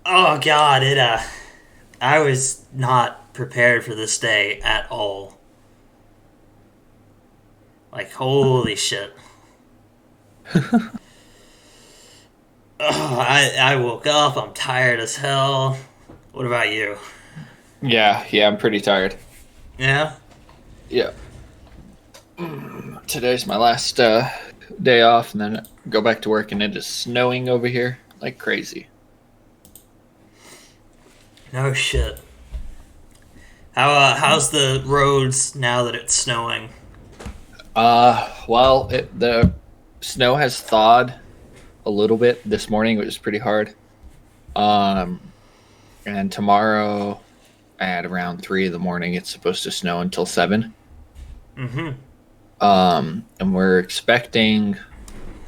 Oh God, I was not prepared for this day at all. Like holy shit. Oh, I woke up. I'm tired as hell. What about you? Yeah, I'm pretty tired. Yeah. Yeah. Today's my last day off, and then go back to work, and it is snowing over here like crazy. No shit. How's the roads now that it's snowing? The snow has thawed a little bit. This morning it was pretty hard. Um, and tomorrow at around 3 in the morning, it's supposed to snow until 7. Mm-hmm. And we're expecting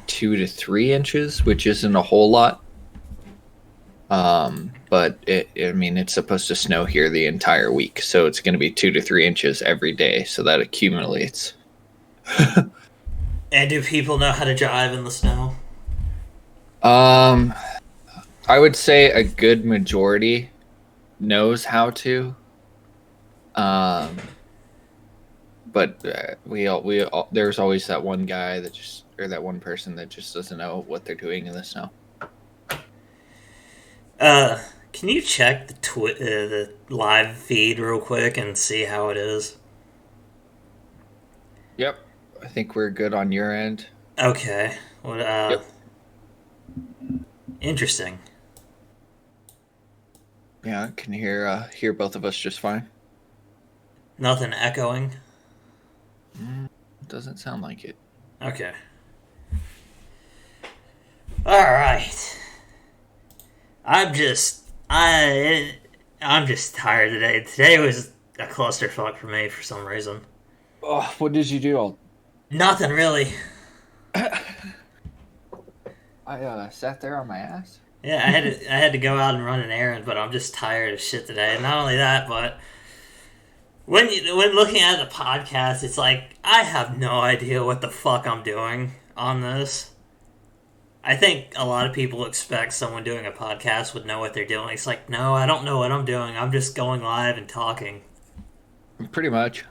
2 to 3 inches, which isn't a whole lot. But I mean, it's supposed to snow here the entire week, so it's going to be 2 to 3 inches every day. So that accumulates. And do people know how to drive in the snow? Um, I would say a good majority knows how to. Um, but there's always that one guy that just or that one person that just doesn't know what they're doing in the snow. Can you check the live feed real quick and see how it is? Yep, I think we're good on your end. Okay. What? Yep. Interesting. Yeah, I can hear both of us just fine. Nothing echoing. Doesn't sound like it. Okay. All right. I'm just I'm just tired today. Today was a clusterfuck for me for some reason. Oh, what did you do all? Nothing really. I sat there on my ass. Yeah, I had to go out and run an errand, but I'm just tired as shit today. And not only that, but when looking at the podcast, it's like I have no idea what the fuck I'm doing on this. I think a lot of people expect someone doing a podcast would know what they're doing. It's like, no, I don't know what I'm doing. I'm just going live and talking. Pretty much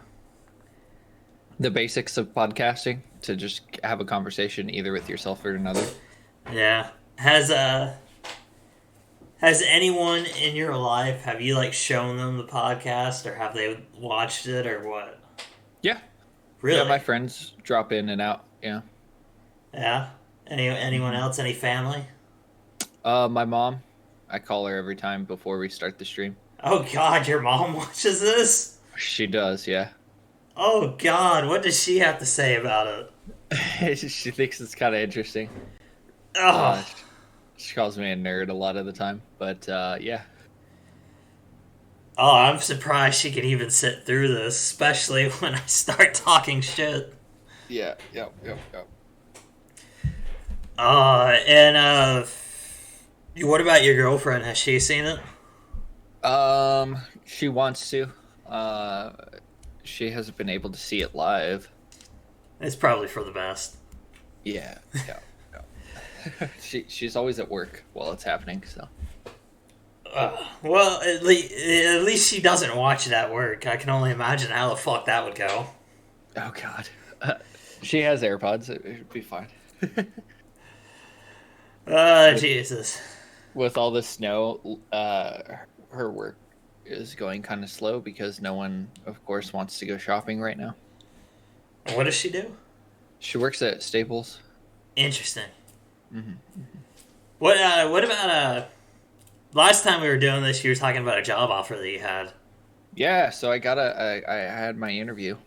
the basics of podcasting to just have a conversation either with yourself or another. Yeah. Has anyone in your life have you like shown them the podcast or have they watched it or what? Yeah, yeah. Really? My friends drop in and out. Yeah. Yeah. Anyone hmm else? Any family? My mom. I call her every time before we start the stream. Oh God, your mom watches this? She does. Yeah. Oh God, what does she have to say about it? She thinks it's kind of interesting. Oh, Uh, she calls me a nerd a lot of the time, but yeah, oh, I'm surprised she can even sit through this, especially when I start talking shit. yep. And what about your girlfriend? Has she seen it? She wants to. Uh, she hasn't been able to see it live. It's probably for the best. Yeah, yeah. She's always at work while it's happening. So Well, at least she doesn't watch it at work. I can only imagine how the fuck that would go. oh god, she has AirPods. It'd be fine. with Jesus. with all the snow, her work is going kind of slow because no one, of course, wants to go shopping right now. What does she do? She works at Staples. Interesting. hmm What about last time we were doing this, you were talking about a job offer that you had. Yeah, so I had my interview.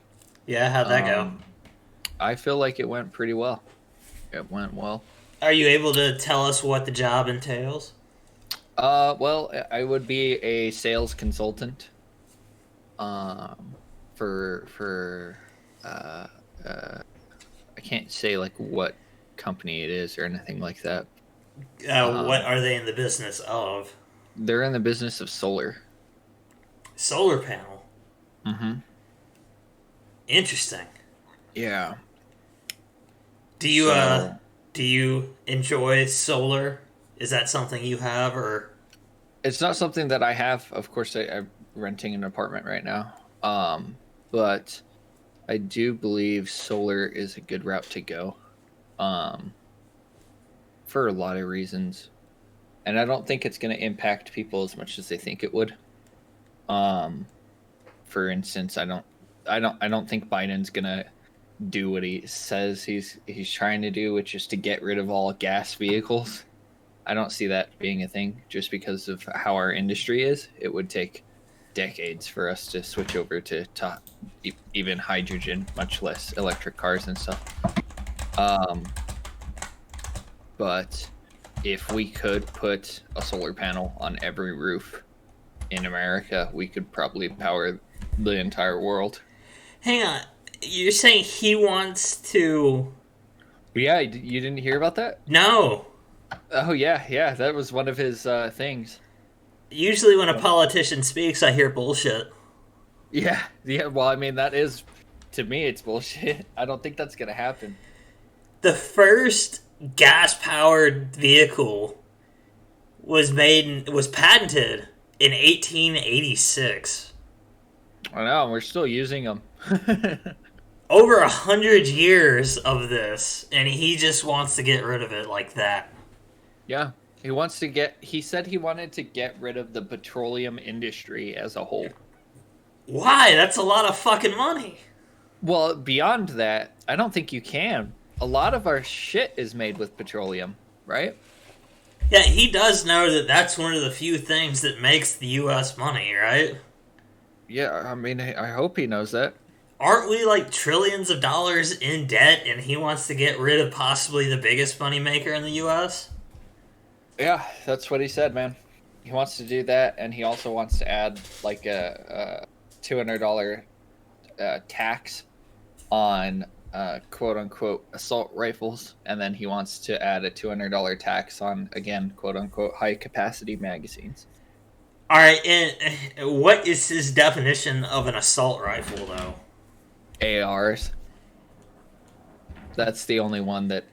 Yeah, how'd that go? Um, I feel like it went pretty well. It went well. Are you able to tell us what the job entails? Well, I would be a sales consultant. Um, for uh, uh, I can't say like what company it is or anything like that. What Um, are they in the business of? they're in the business of solar. Solar panel. hmm Interesting. Yeah. Do you So do you enjoy solar? Is that something you have or? It's not something that I have. Of course, I'm renting an apartment right now. But I do believe solar is a good route to go. Um, for a lot of reasons, and I don't think it's going to impact people as much as they think it would. Um, for instance, I don't think Biden's going to do what he says he's trying to do, which is to get rid of all gas vehicles. I don't see that being a thing just because of how our industry is. It would take decades for us to switch over to even hydrogen, much less electric cars and stuff. Um, but if we could put a solar panel on every roof in America, we could probably power the entire world. Hang on. You're saying he wants to. But yeah, you didn't hear about that? No. Oh yeah, yeah, that was one of his things. Usually when a politician speaks, I hear bullshit. Yeah, yeah. Well, I mean, that is to me, it's bullshit. I don't think that's gonna happen. The first gas-powered vehicle was patented in 1886. I know we're still using them. Over 100 years of this, and he just wants to get rid of it like that. Yeah, he wants to get. He said he wanted to get rid of the petroleum industry as a whole. Why? That's a lot of fucking money. Well, beyond that, I don't think you can. A lot of our shit is made with petroleum, right? Yeah, he does know that that's one of the few things that makes the U.S. money, right? Yeah, I mean, I hope he knows that. Aren't we like trillions of dollars in debt, and he wants to get rid of possibly the biggest moneymaker in the U.S.? Yeah, that's what he said, man. He wants to do that, and he also wants to add like a $200 tax on quote unquote assault rifles, and then he wants to add a $200 tax on, again, quote unquote, high capacity magazines. All right, and what is his definition of an assault rifle, though? ARs. That's the only one that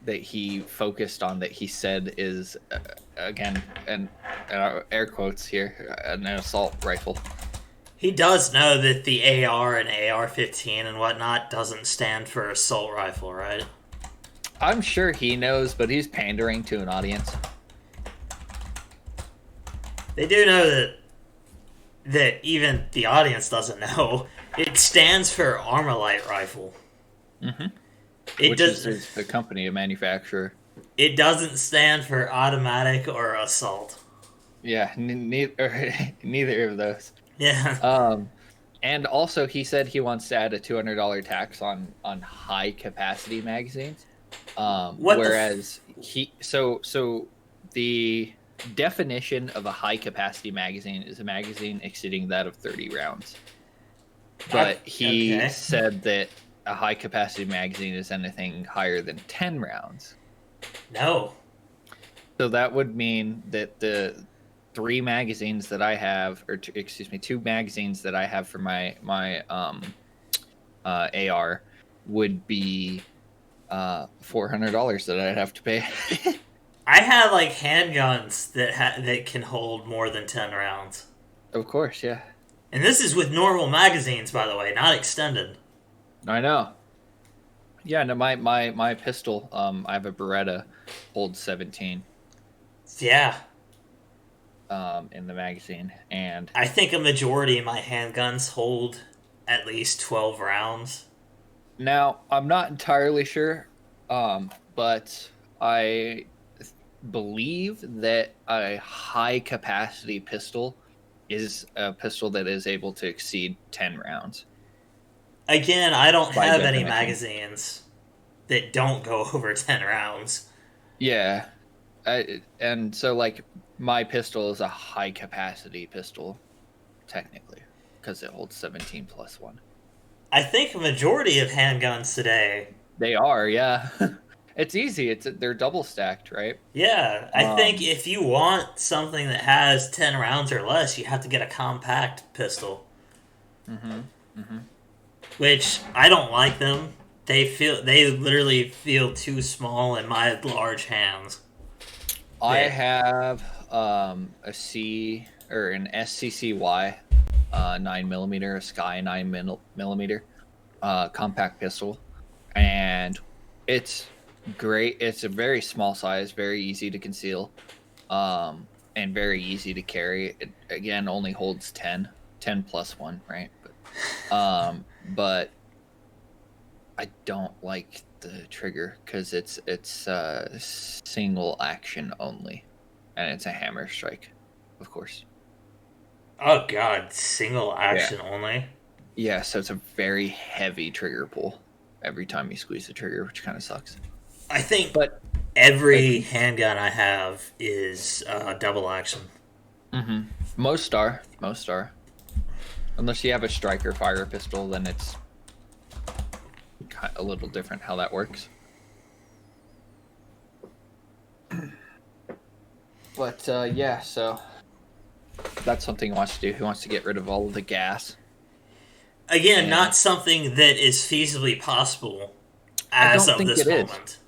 he focused on, that he said is again, and air quotes here, an assault rifle. He does know that the AR and AR-15 and whatnot doesn't stand for assault rifle, right? I'm sure he knows, but he's pandering to an audience. They do know that even the audience doesn't know. It stands for Armalite rifle. Mm-hmm. Which is the company, a manufacturer. It doesn't stand for automatic or assault. Yeah, neither of those. Yeah. And also he said he wants to add a $200 tax on high capacity magazines. Whereas the definition of a high capacity magazine is a magazine exceeding that of 30 rounds. But he said that a high capacity magazine is anything higher than 10 rounds. No. So that would mean that the two magazines that I have for my AR would be $400 that I'd have to pay. I have like handguns that can hold more than 10 rounds. Of course, yeah. And this is with normal magazines, by the way, not extended. I know. Yeah, no, my pistol, I have a Beretta, holds 17. Yeah. In the magazine, and I think a majority of my handguns hold at least 12 rounds. Now, I'm not entirely sure, but I believe that a high capacity pistol is a pistol that is able to exceed 10 rounds. Again, I don't have any magazines that don't go over 10 rounds. Yeah. And so, like, my pistol is a high capacity pistol, technically, because it holds 17 plus 1. I think a majority of handguns today... They are, yeah. It's easy. They're double stacked, right? Yeah, I think if you want something that has 10 rounds or less, you have to get a compact pistol. Mm-hmm. Mm-hmm. Which, I don't like them. They literally feel too small in my large hands. I have a C or an SCCY 9mm, a Sky 9mm compact pistol, and it's great. It's a very small size, very easy to conceal, and very easy to carry. It again only holds 10 plus one, right? But I don't like the trigger because it's single action only, and it's a hammer strike, of course. Oh god, single Yeah. action only? Yeah, so it's a very heavy trigger pull every time you squeeze the trigger, which kind of sucks. I think But every like, handgun I have is double action. most are, unless you have a striker fire pistol, then it's a little different how that works. But yeah, so that's something he wants to do. He wants to get rid of all of the gas. Again, And not something that is feasibly possible I as don't of think this it is. moment.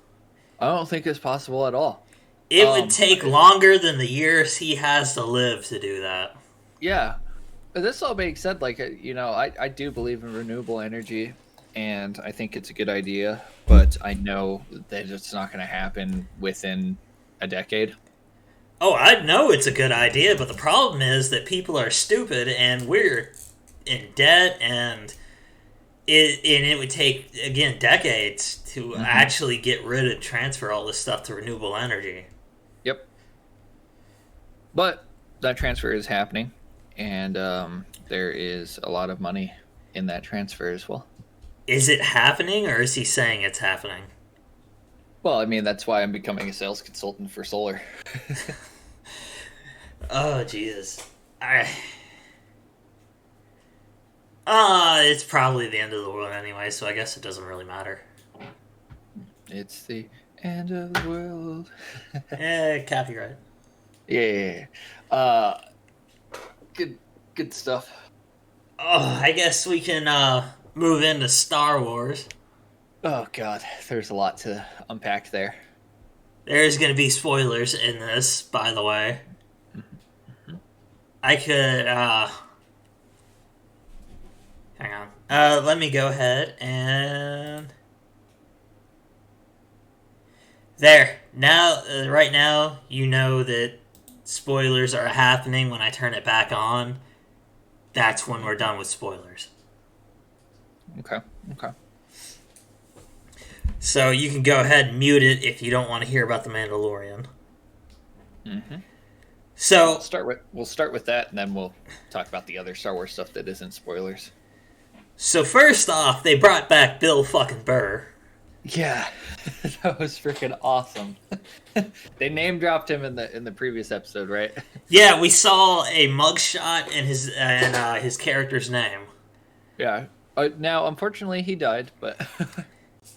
I don't think it's possible at all. It would take longer than the years he has to live to do that. Yeah. This all being said, like, I do believe in renewable energy, and I think it's a good idea, but I know that it's not going to happen within a decade. Oh, I know it's a good idea, but the problem is that people are stupid and we're in debt, and it would take, again, decades to actually get rid of, transfer all this stuff to renewable energy. Yep. But that transfer is happening, and there is a lot of money in that transfer as well. Is it happening, or is he saying it's happening? Well, I mean, that's why I'm becoming a sales consultant for solar. Oh, Jesus. It's probably the end of the world anyway, so I guess it doesn't really matter. It's the end of the world. Copyright. Yeah. Good stuff. Oh, I guess we can move into Star Wars. Oh god, there's a lot to unpack there. There's going to be spoilers in this, by the way. I could, hang on. Let me go ahead and... There. Now, right now, you know that spoilers are happening. When I turn it back on, that's when we're done with spoilers. Okay. So you can go ahead and mute it if you don't want to hear about the Mandalorian. So We'll start with that, and then we'll talk about the other Star Wars stuff that isn't spoilers. So first off, they brought back Bill fucking Burr. Yeah, that was freaking awesome. They name dropped him in the previous episode, right? Yeah, we saw a mugshot and his character's name. Yeah. Now, unfortunately, he died, but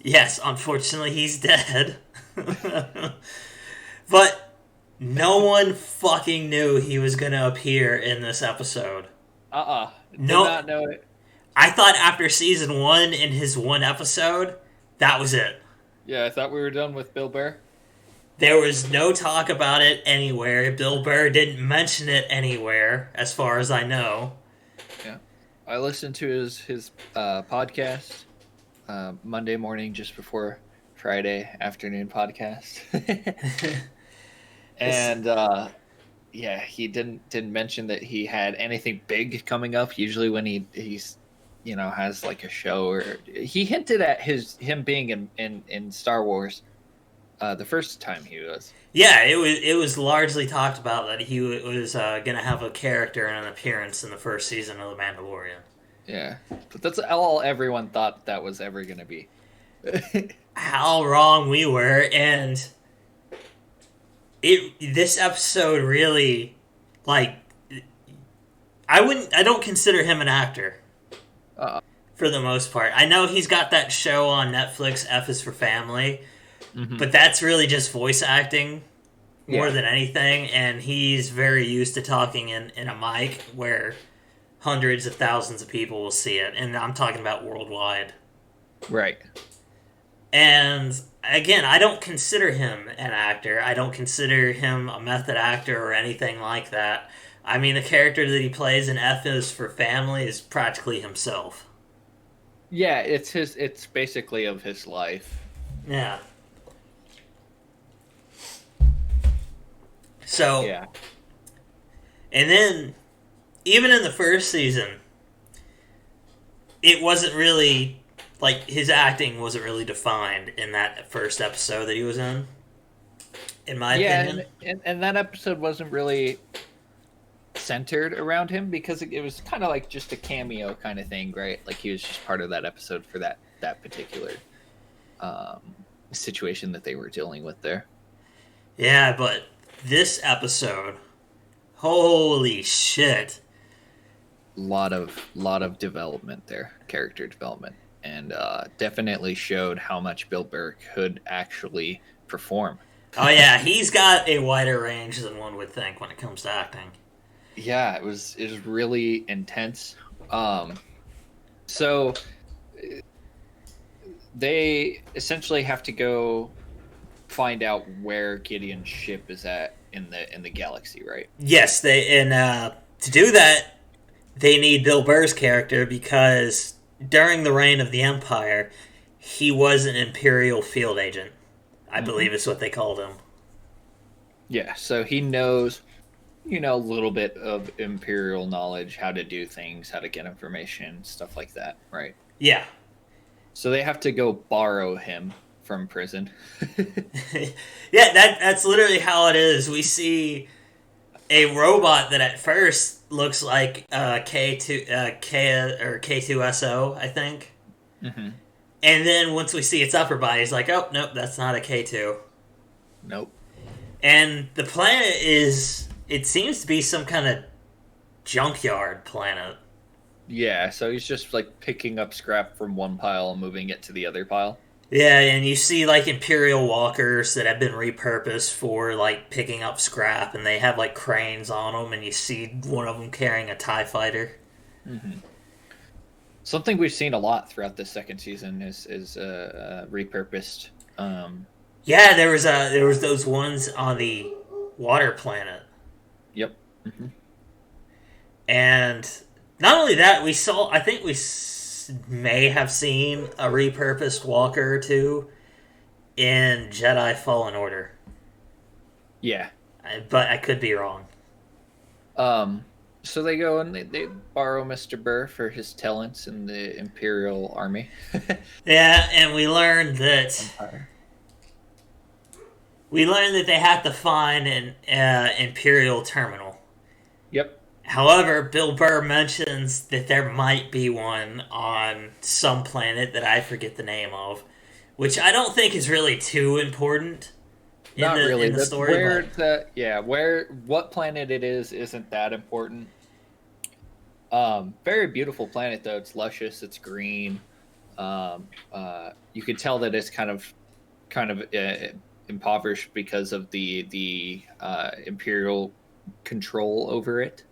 Yes, unfortunately, he's dead. But no one fucking knew he was going to appear in this episode. Did not know it. I thought after season 1, in his one episode, that was it. Yeah, I thought we were done with Bill Burr. There was no talk about it anywhere. Bill Burr didn't mention it anywhere, as far as I know. Yeah, I listened to his podcast Monday morning, just before Friday afternoon podcast, and yeah, he didn't mention that he had anything big coming up. Usually, when he's has like a show, or he hinted at him being in Star Wars the first time he was. Yeah, it was largely talked about that he was going to have a character and an appearance in the first season of The Mandalorian. Yeah, but that's all everyone thought that was ever going to be. How wrong we were, and this episode really, like, I don't consider him an actor. For the most part. I know he's got that show on Netflix, F is for Family, but that's really just voice acting more than anything, and he's very used to talking in a mic where hundreds of thousands of people will see it, and I'm talking about worldwide. Right. And again, I don't consider him an actor. I don't consider him a method actor or anything like that. I mean, the character that he plays in F is for Family is practically himself. Yeah, it's his. It's basically of his life. Yeah. So, Yeah. and then, even in the first season, it wasn't really, like, his acting wasn't really defined in that first episode that he was in my Yeah, opinion. and that episode wasn't really centered around him because it was kind of like just a cameo kind of thing, right? Like he was just part of that episode for that particular um, situation that they were dealing with there. Yeah, but this episode, holy shit. Lot of development there, character development, and definitely showed how much Bill Burr could actually perform. Oh yeah, he's got a wider range than one would think when it comes to acting. Yeah, it was really intense. So they essentially have to go find out where Gideon's ship is at in the galaxy, right? Yes, they and to do that, they need Bill Burr's character because during the reign of the Empire, he was an Imperial field agent. I believe is what they called him. Yeah, so he knows, a little bit of Imperial knowledge, how to do things, how to get information, stuff like that, right? Yeah. So they have to go borrow him from prison. Yeah, that's literally how it is. We see a robot that at first looks like K2SO, I think. Mm-hmm. And then once we see its upper body, it's like, oh, nope, that's not a K2. Nope. And the planet is, it seems to be some kind of junkyard planet. Yeah, so he's just like picking up scrap from one pile and moving it to the other pile. Yeah, and you see like Imperial walkers that have been repurposed for like picking up scrap, and they have like cranes on them, and you see one of them carrying a TIE fighter. Mm-hmm. Something we've seen a lot throughout this second season is repurposed. Yeah, there was those ones on the water planet, Yep. Mm-hmm. and not only that, we saw. I think we may have seen a repurposed walker or two in Jedi Fallen Order. Yeah. But I could be wrong. So they go and they borrow Mr. Burr for his talents in the Imperial Army. Yeah, and we learned that Empire. they have to find an Imperial terminal. Yep. However, Bill Burr mentions that there might be one on some planet that I forget the name of, which I don't think is really too important. Not really. In the story, What planet it is isn't that important. Very beautiful planet though. It's luscious. It's green. You can tell that it's kind of impoverished because of the Imperial control over it.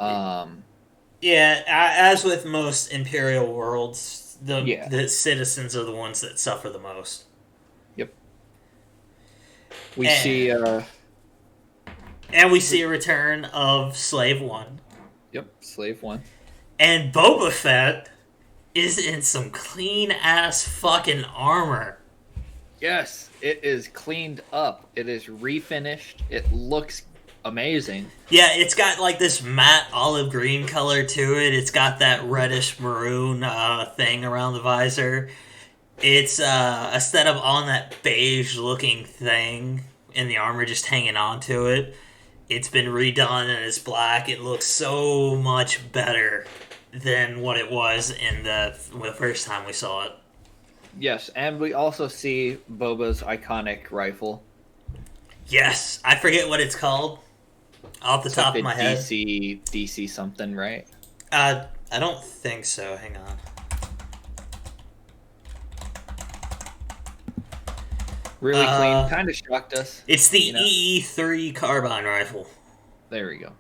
Yeah, as with most Imperial worlds, the citizens are the ones that suffer the most. Yep. We see a return of Slave One. Yep, Slave One. And Boba Fett is in some clean ass fucking armor. Yes, it is cleaned up. It is refinished. It looks amazing. Yeah, it's got like this matte olive green color to it. It's got that reddish maroon thing around the visor. It's instead of on that beige looking thing in the armor just hanging onto it, it's been redone and it's black. It looks so much better than what it was in the first time we saw it. Yes, and we also see Boba's iconic rifle. Yes, I forget what it's called off the top of my head. DC something, right? I don't think so. Hang on. Really clean. Kind of shocked us. It's the EE3 carbine rifle. There we go.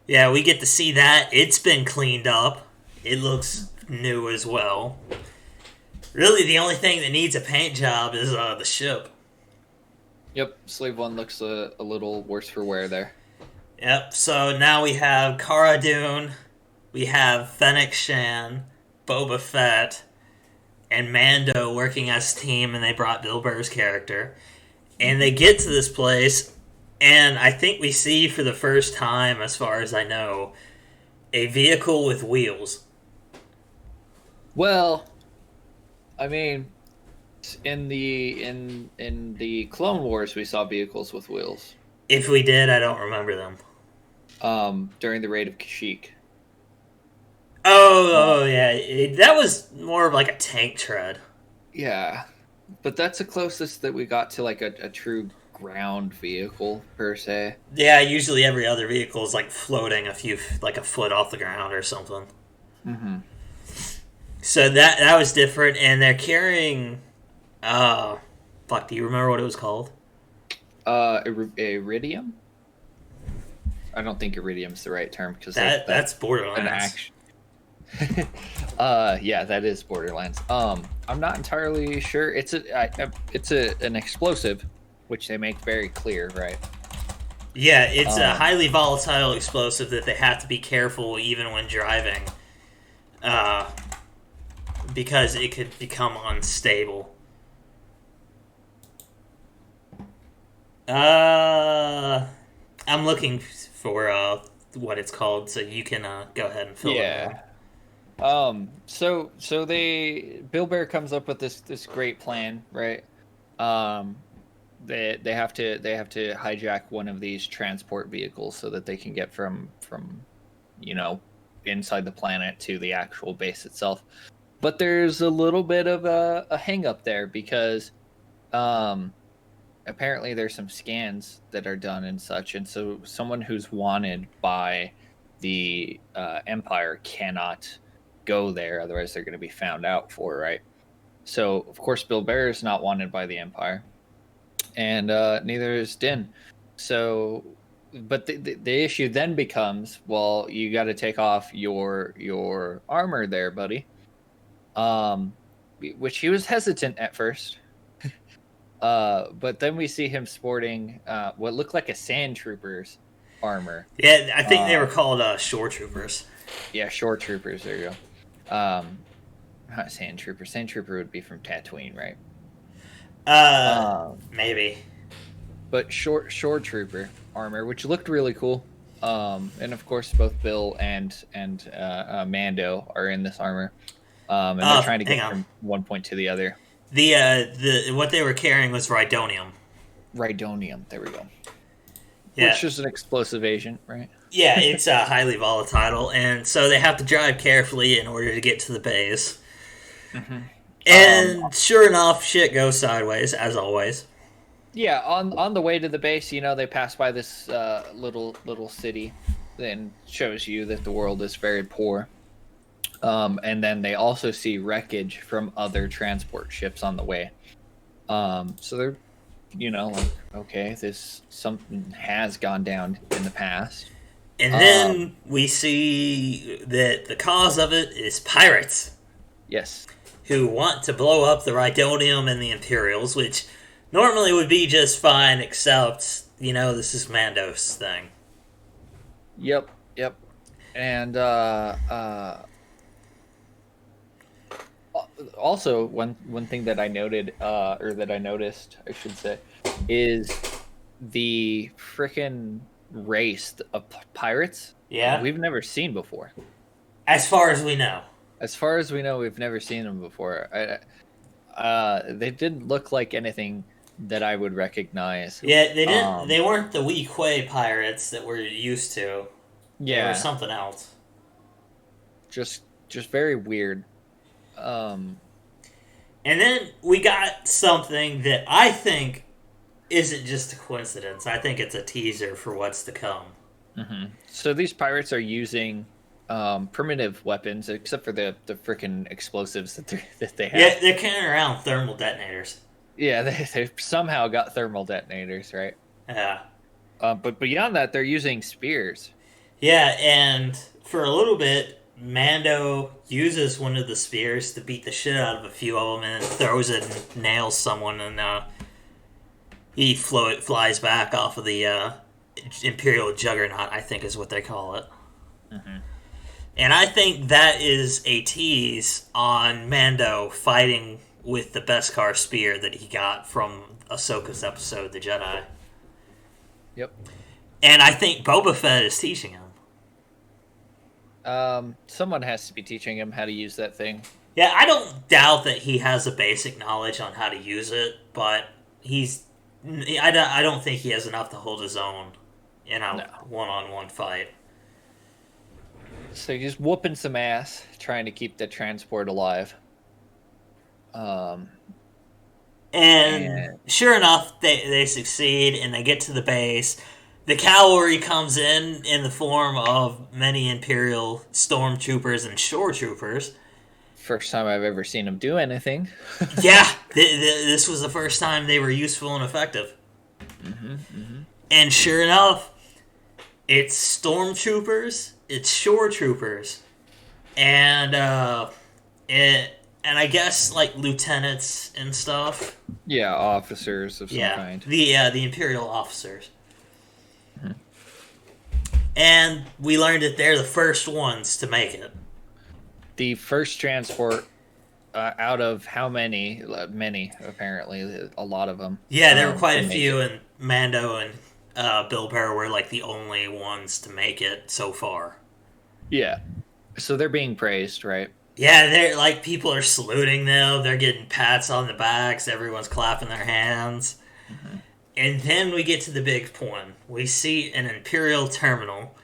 Yeah, we get to see that. It's been cleaned up. It looks new as well. Really, the only thing that needs a paint job is the ship. Yep, Slave One looks a little worse for wear there. Yep. So now we have Cara Dune, we have Fennec Shan, Boba Fett, and Mando working as a team, and they brought Bill Burr's character. And they get to this place, and I think we see for the first time, as far as I know, a vehicle with wheels. Well, I mean, in the Clone Wars, we saw vehicles with wheels. If we did, I don't remember them. During the raid of Kashyyyk. Oh, yeah. That was more of like a tank tread. Yeah, but that's the closest that we got to like a true ground vehicle per se. Yeah, usually every other vehicle is like floating like a foot off the ground or something. Mm-hmm. So that was different, and they're carrying. Fuck. Do you remember what it was called? Iridium. I don't think iridium's the right term because That's Borderlands. an action. Yeah, that is Borderlands. I'm not entirely sure. It's an explosive, which they make very clear, right? Yeah, it's a highly volatile explosive that they have to be careful even when driving, because it could become unstable. I'm looking for what it's called, so you can go ahead and fill it in. So Bill Bear comes up with this great plan, right? They have to hijack one of these transport vehicles so that they can get from inside the planet to the actual base itself. But there's a little bit of a hang up there because apparently there's some scans that are done and such, and so someone who's wanted by the Empire cannot go there, otherwise they're going to be found out for, right? So of course Bill Bear is not wanted by the Empire, and neither is Din. So, but the issue then becomes, well, you got to take off your armor there, buddy. Which he was hesitant at first. But then we see him sporting what looked like a sand trooper's armor. Yeah, I think they were called shore troopers. Yeah, shore troopers. There you go. Not sand trooper. Sand trooper would be from Tatooine, right? Maybe. But shore trooper armor, which looked really cool. And of course, both Bill and Mando are in this armor. And they're trying to get from one point to the other. The what they were carrying was Rhydonium. Rhydonium, there we go. Yeah. Which is an explosive agent, right? Yeah, it's highly volatile, and so they have to drive carefully in order to get to the base. Mm-hmm. And sure enough, shit goes sideways, as always. Yeah, on the way to the base, they pass by this little city, then shows you that the world is very poor. And then they also see wreckage from other transport ships on the way. So they're, like, okay, something has gone down in the past. And then we see that the cause of it is pirates. Yes. Who want to blow up the Rhydonium and the Imperials, which normally would be just fine, except, this is Mando's thing. Yep. And, also, one thing that I noted, or that I noticed, I should say, is the frickin' race of pirates. Yeah. We've never seen before. As far as we know. As far as we know, we've never seen them before. They didn't look like anything that I would recognize. Yeah, they didn't. They weren't the Wee Quay pirates that we're used to. Yeah. They were something else. Just very weird. And then we got something that I think isn't just a coincidence. I think it's a teaser for what's to come. Mm-hmm. So these pirates are using primitive weapons, except for the freaking explosives that they have. Yeah, they're carrying around thermal detonators. Yeah, they've somehow got thermal detonators, right? Yeah. But beyond that, they're using spears. Yeah, and for a little bit, Mando uses one of the spears to beat the shit out of a few of them and throws it and nails someone, and he flies back off of the Imperial Juggernaut, I think is what they call it. Mm-hmm. And I think that is a tease on Mando fighting with the Beskar spear that he got from Ahsoka's episode, The Jedi. Yep. And I think Boba Fett is teaching him. Someone has to be teaching him how to use that thing. Yeah, I don't doubt that he has a basic knowledge on how to use it, but I don't think he has enough to hold his own in a one-on-one fight. So he's whooping some ass, trying to keep the transport alive. And sure enough, they succeed, and they get to the base. The cavalry comes in the form of many Imperial stormtroopers and shore troopers. First time I've ever seen him do anything. Yeah, this was the first time they were useful and effective. Mm-hmm, mm-hmm. And sure enough, it's stormtroopers, it's shore troopers, and I guess like lieutenants and stuff. Yeah, officers of some kind. The Imperial officers. Mm-hmm. And we learned that they're the first ones to make it. The first transport out of how many? Many, apparently. A lot of them. Yeah, there were quite a few, and Mando and Bill Burr were like the only ones to make it so far. Yeah. So they're being praised, right? Yeah, they're like, people are saluting them, they're getting pats on the backs, everyone's clapping their hands. Mm-hmm. And then we get to the big point. We see an Imperial terminal,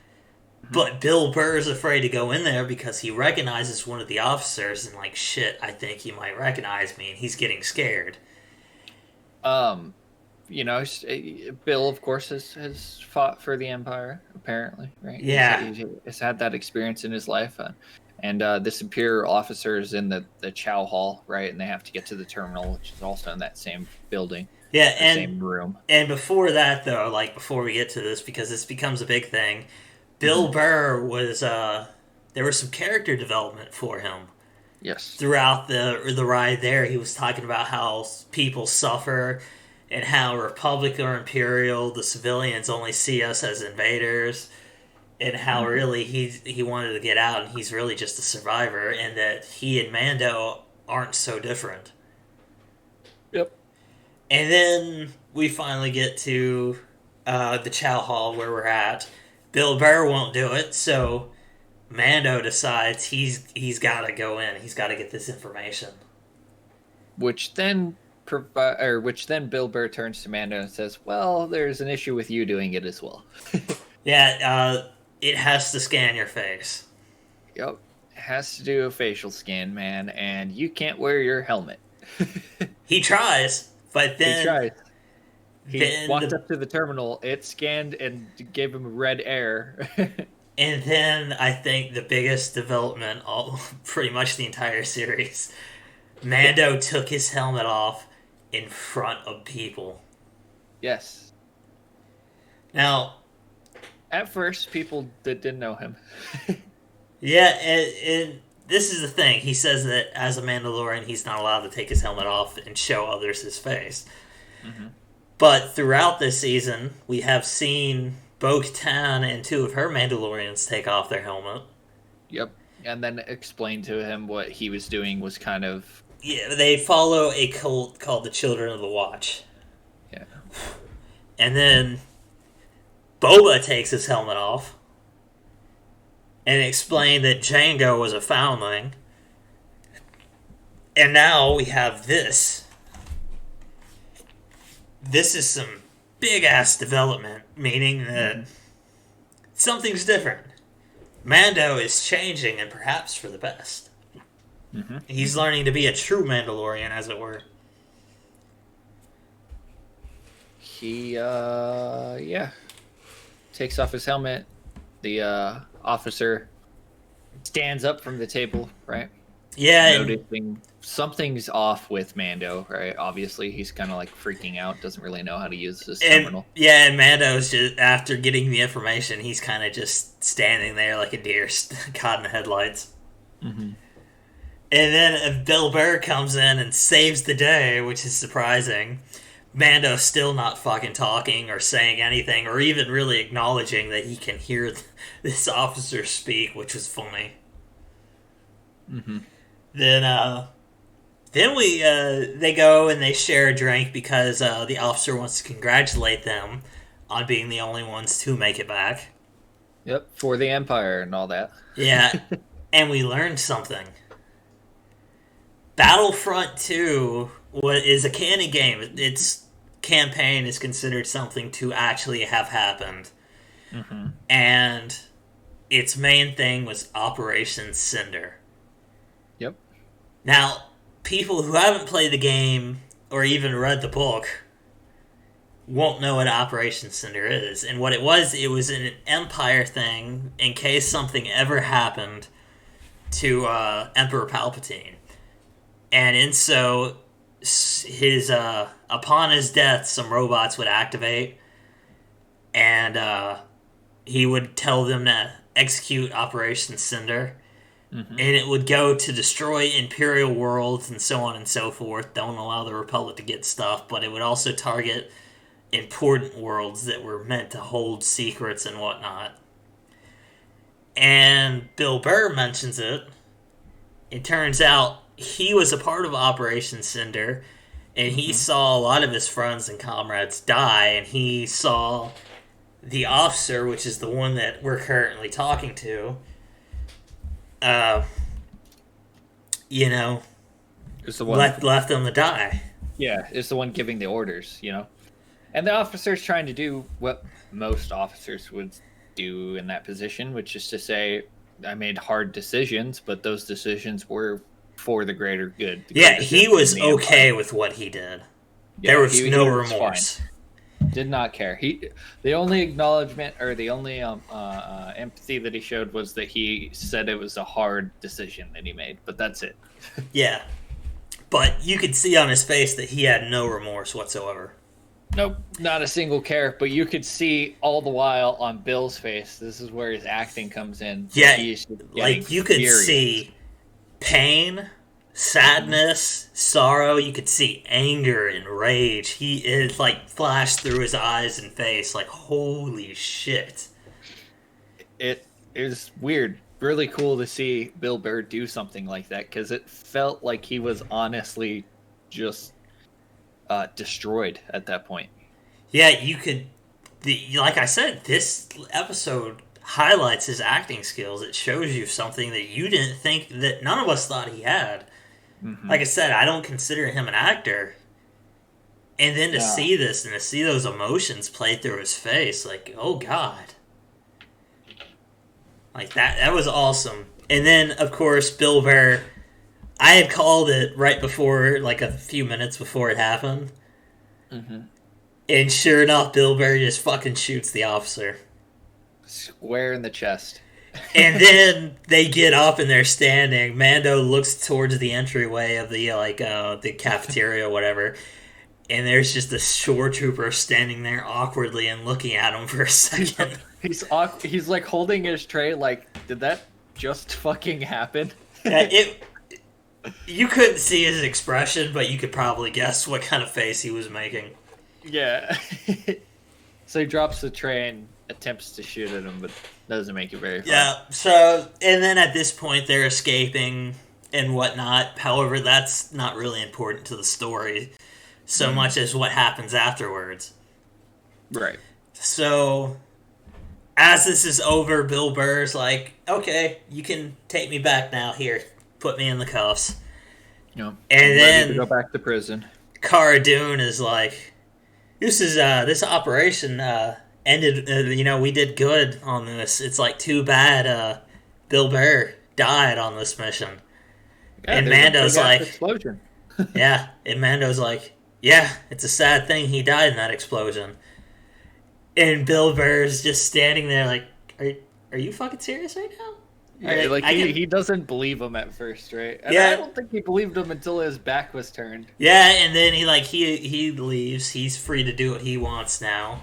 but Bill Burr is afraid to go in there because he recognizes one of the officers and like, shit, I think he might recognize me, and he's getting scared. You know, Bill, of course, has fought for the Empire, apparently, right? Yeah. He's had that experience in his life. And this Imperial officer is in the Chow Hall, right? And they have to get to the terminal, which is also in that same building. Yeah, and same room. And before that, though, like before we get to this, because this becomes a big thing, Bill Burr was there was some character development for him. Yes. Throughout the ride there, he was talking about how people suffer and how Republic or Imperial, the civilians only see us as invaders, and how really he wanted to get out and he's really just a survivor, and that he and Mando aren't so different. Yep. And then we finally get to the Chow Hall where we're at. Bill Burr won't do it, so Mando decides he's got to go in. He's got to get this information. Which then Bill Burr turns to Mando and says, "Well, there's an issue with you doing it as well." Yeah, it has to scan your face. Yep, it has to do a facial scan, man, and you can't wear your helmet. He tries, but then... He tries. He walked up to the terminal, it scanned and gave him red air. And then I think the biggest development, pretty much the entire series, Mando took his helmet off in front of people. Yes. Now, at first, people that didn't know him. Yeah, and this is the thing. He says that as a Mandalorian, he's not allowed to take his helmet off and show others his face. Mm-hmm. But throughout this season, we have seen Bo-Katan and two of her Mandalorians take off their helmet. Yep. And then explain to him what he was doing was kind of... Yeah, they follow a cult called the Children of the Watch. Yeah. And then Boba takes his helmet off and explained that Jango was a foundling. And now we have this. This is some big-ass development, meaning that something's different. Mando is changing, and perhaps for the best. Mm-hmm. He's learning to be a true Mandalorian, as it were. He, takes off his helmet. The officer stands up from the table, right? Yeah, and noticing something's off with Mando, right? Obviously, he's kind of like freaking out, doesn't really know how to use his terminal. yeah, and Mando's just after getting the information, he's kind of just standing there like a deer caught in the headlights. Mm-hmm. And then Bill Burr comes in and saves the day, which is surprising. Mando's still not fucking talking or saying anything or even really acknowledging that he can hear this officer speak, which was funny. Mm-hmm. Then they go and they share a drink because the officer wants to congratulate them on being the only ones to make it back. Yep, for the Empire and all that. Yeah, and we learned something. Battlefront 2 is a canon game. Its campaign is considered something to actually have happened. Mm-hmm. And its main thing was Operation Cinder. Yep. Now, people who haven't played the game or even read the book won't know what Operation Cinder is. And what it was an Empire thing in case something ever happened to Emperor Palpatine. And in so, his upon his death, some robots would activate, and he would tell them to execute Operation Cinder, Mm-hmm. and it would go to destroy Imperial worlds and so on and so forth. Don't allow the Republic to get stuff, but it would also target important worlds that were meant to hold secrets and whatnot. And Bill Burr mentions it. It turns out he was a part of Operation Cinder, and he saw a lot of his friends and comrades die, and he saw the officer, which is the one that we're currently talking to, you know, It's the one. left them to die. Yeah, it's the one giving the orders. And the officer's trying to do what most officers would do in that position, which is to say, I made hard decisions, but those decisions were for the greater good. Yeah, he was okay with what he did. Yeah, there was he no was remorse. Fine. Did not care. The only acknowledgement or the only empathy that he showed was that he said it was a hard decision that he made, but that's it. Yeah, but you could see on his face that he had no remorse whatsoever. Nope, not a single care. But you could see all the while on Bill's face. This is where his acting comes in. Yeah, like you could furious. see pain, sadness, sorrow. You could see anger and rage. He is like flashed through his eyes and face. Like holy shit! It is weird. Really cool to see Bill Burr do something like that because it felt like he was honestly just destroyed at that point. Yeah, you could. Like I said, this episode highlights his acting skills. It shows you something that you didn't think that none of us thought he had. Mm-hmm. Like I said, I don't consider him an actor. And then to see this and to see those emotions play through his face, like, oh god. Like that was awesome. And then of course Bill Burr, I had called it right before, like a few minutes before it happened. Mm-hmm. And sure enough, Bill Burr just fucking shoots the officer. Square in the chest. And then they get up and they're standing. Mando looks towards the entryway of the the cafeteria or whatever, and there's just a shore trooper standing there awkwardly and looking at him for a second. He's like holding his tray. Like, did that just fucking happen? You couldn't see his expression, but you could probably guess what kind of face he was making. Yeah. So he drops the tray and attempts to shoot at him, but doesn't make it very far. Yeah, so, and then at this point they're escaping and whatnot. However, that's not really important to the story so much as what happens afterwards. Right. So, as this is over, Bill Burr's like, okay, you can take me back now. Here, put me in the cuffs. Yeah. And then to go back to prison. Cara Dune is like, this operation ended. We did good on this. It's like too bad. Bill Burr died on this mission. Yeah, and Mando's like, explosion. Yeah, and Mando's like, yeah, it's a sad thing he died in that explosion. And Bill Burr's just standing there like, are you fucking serious right now? Yeah, like he doesn't believe him at first, right? And Yeah. I don't think he believed him until his back was turned. Yeah, and then he leaves. He's free to do what he wants now.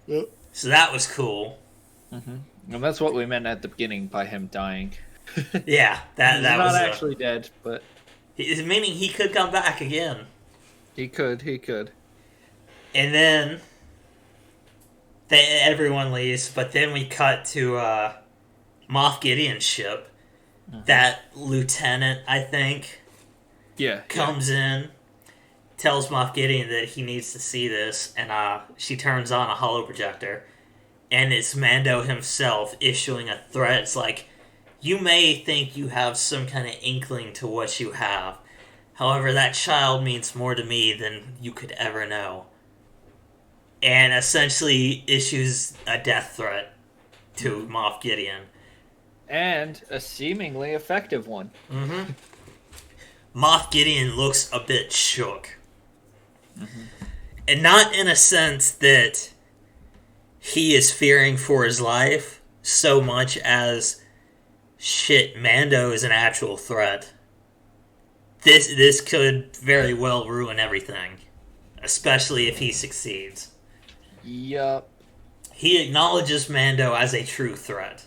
Yep. So that was cool. Mm-hmm. And that's what we meant at the beginning by him dying. Yeah, He's that not was actually dead, but meaning he could come back again. He could. And then everyone leaves, but then we cut to Moff Gideon's ship. That lieutenant, I think, comes in, tells Moff Gideon that he needs to see this, and she turns on a holo projector, and it's Mando himself issuing a threat. It's like, you may think you have some kind of inkling to what you have. However, that child means more to me than you could ever know. And essentially issues a death threat to Moff Gideon. And a seemingly effective one. Mm-hmm. Moff Gideon looks a bit shook. Mm-hmm. And not in a sense that he is fearing for his life so much as, shit, Mando is an actual threat. This could very well ruin everything. Especially if he succeeds. Yup. He acknowledges Mando as a true threat.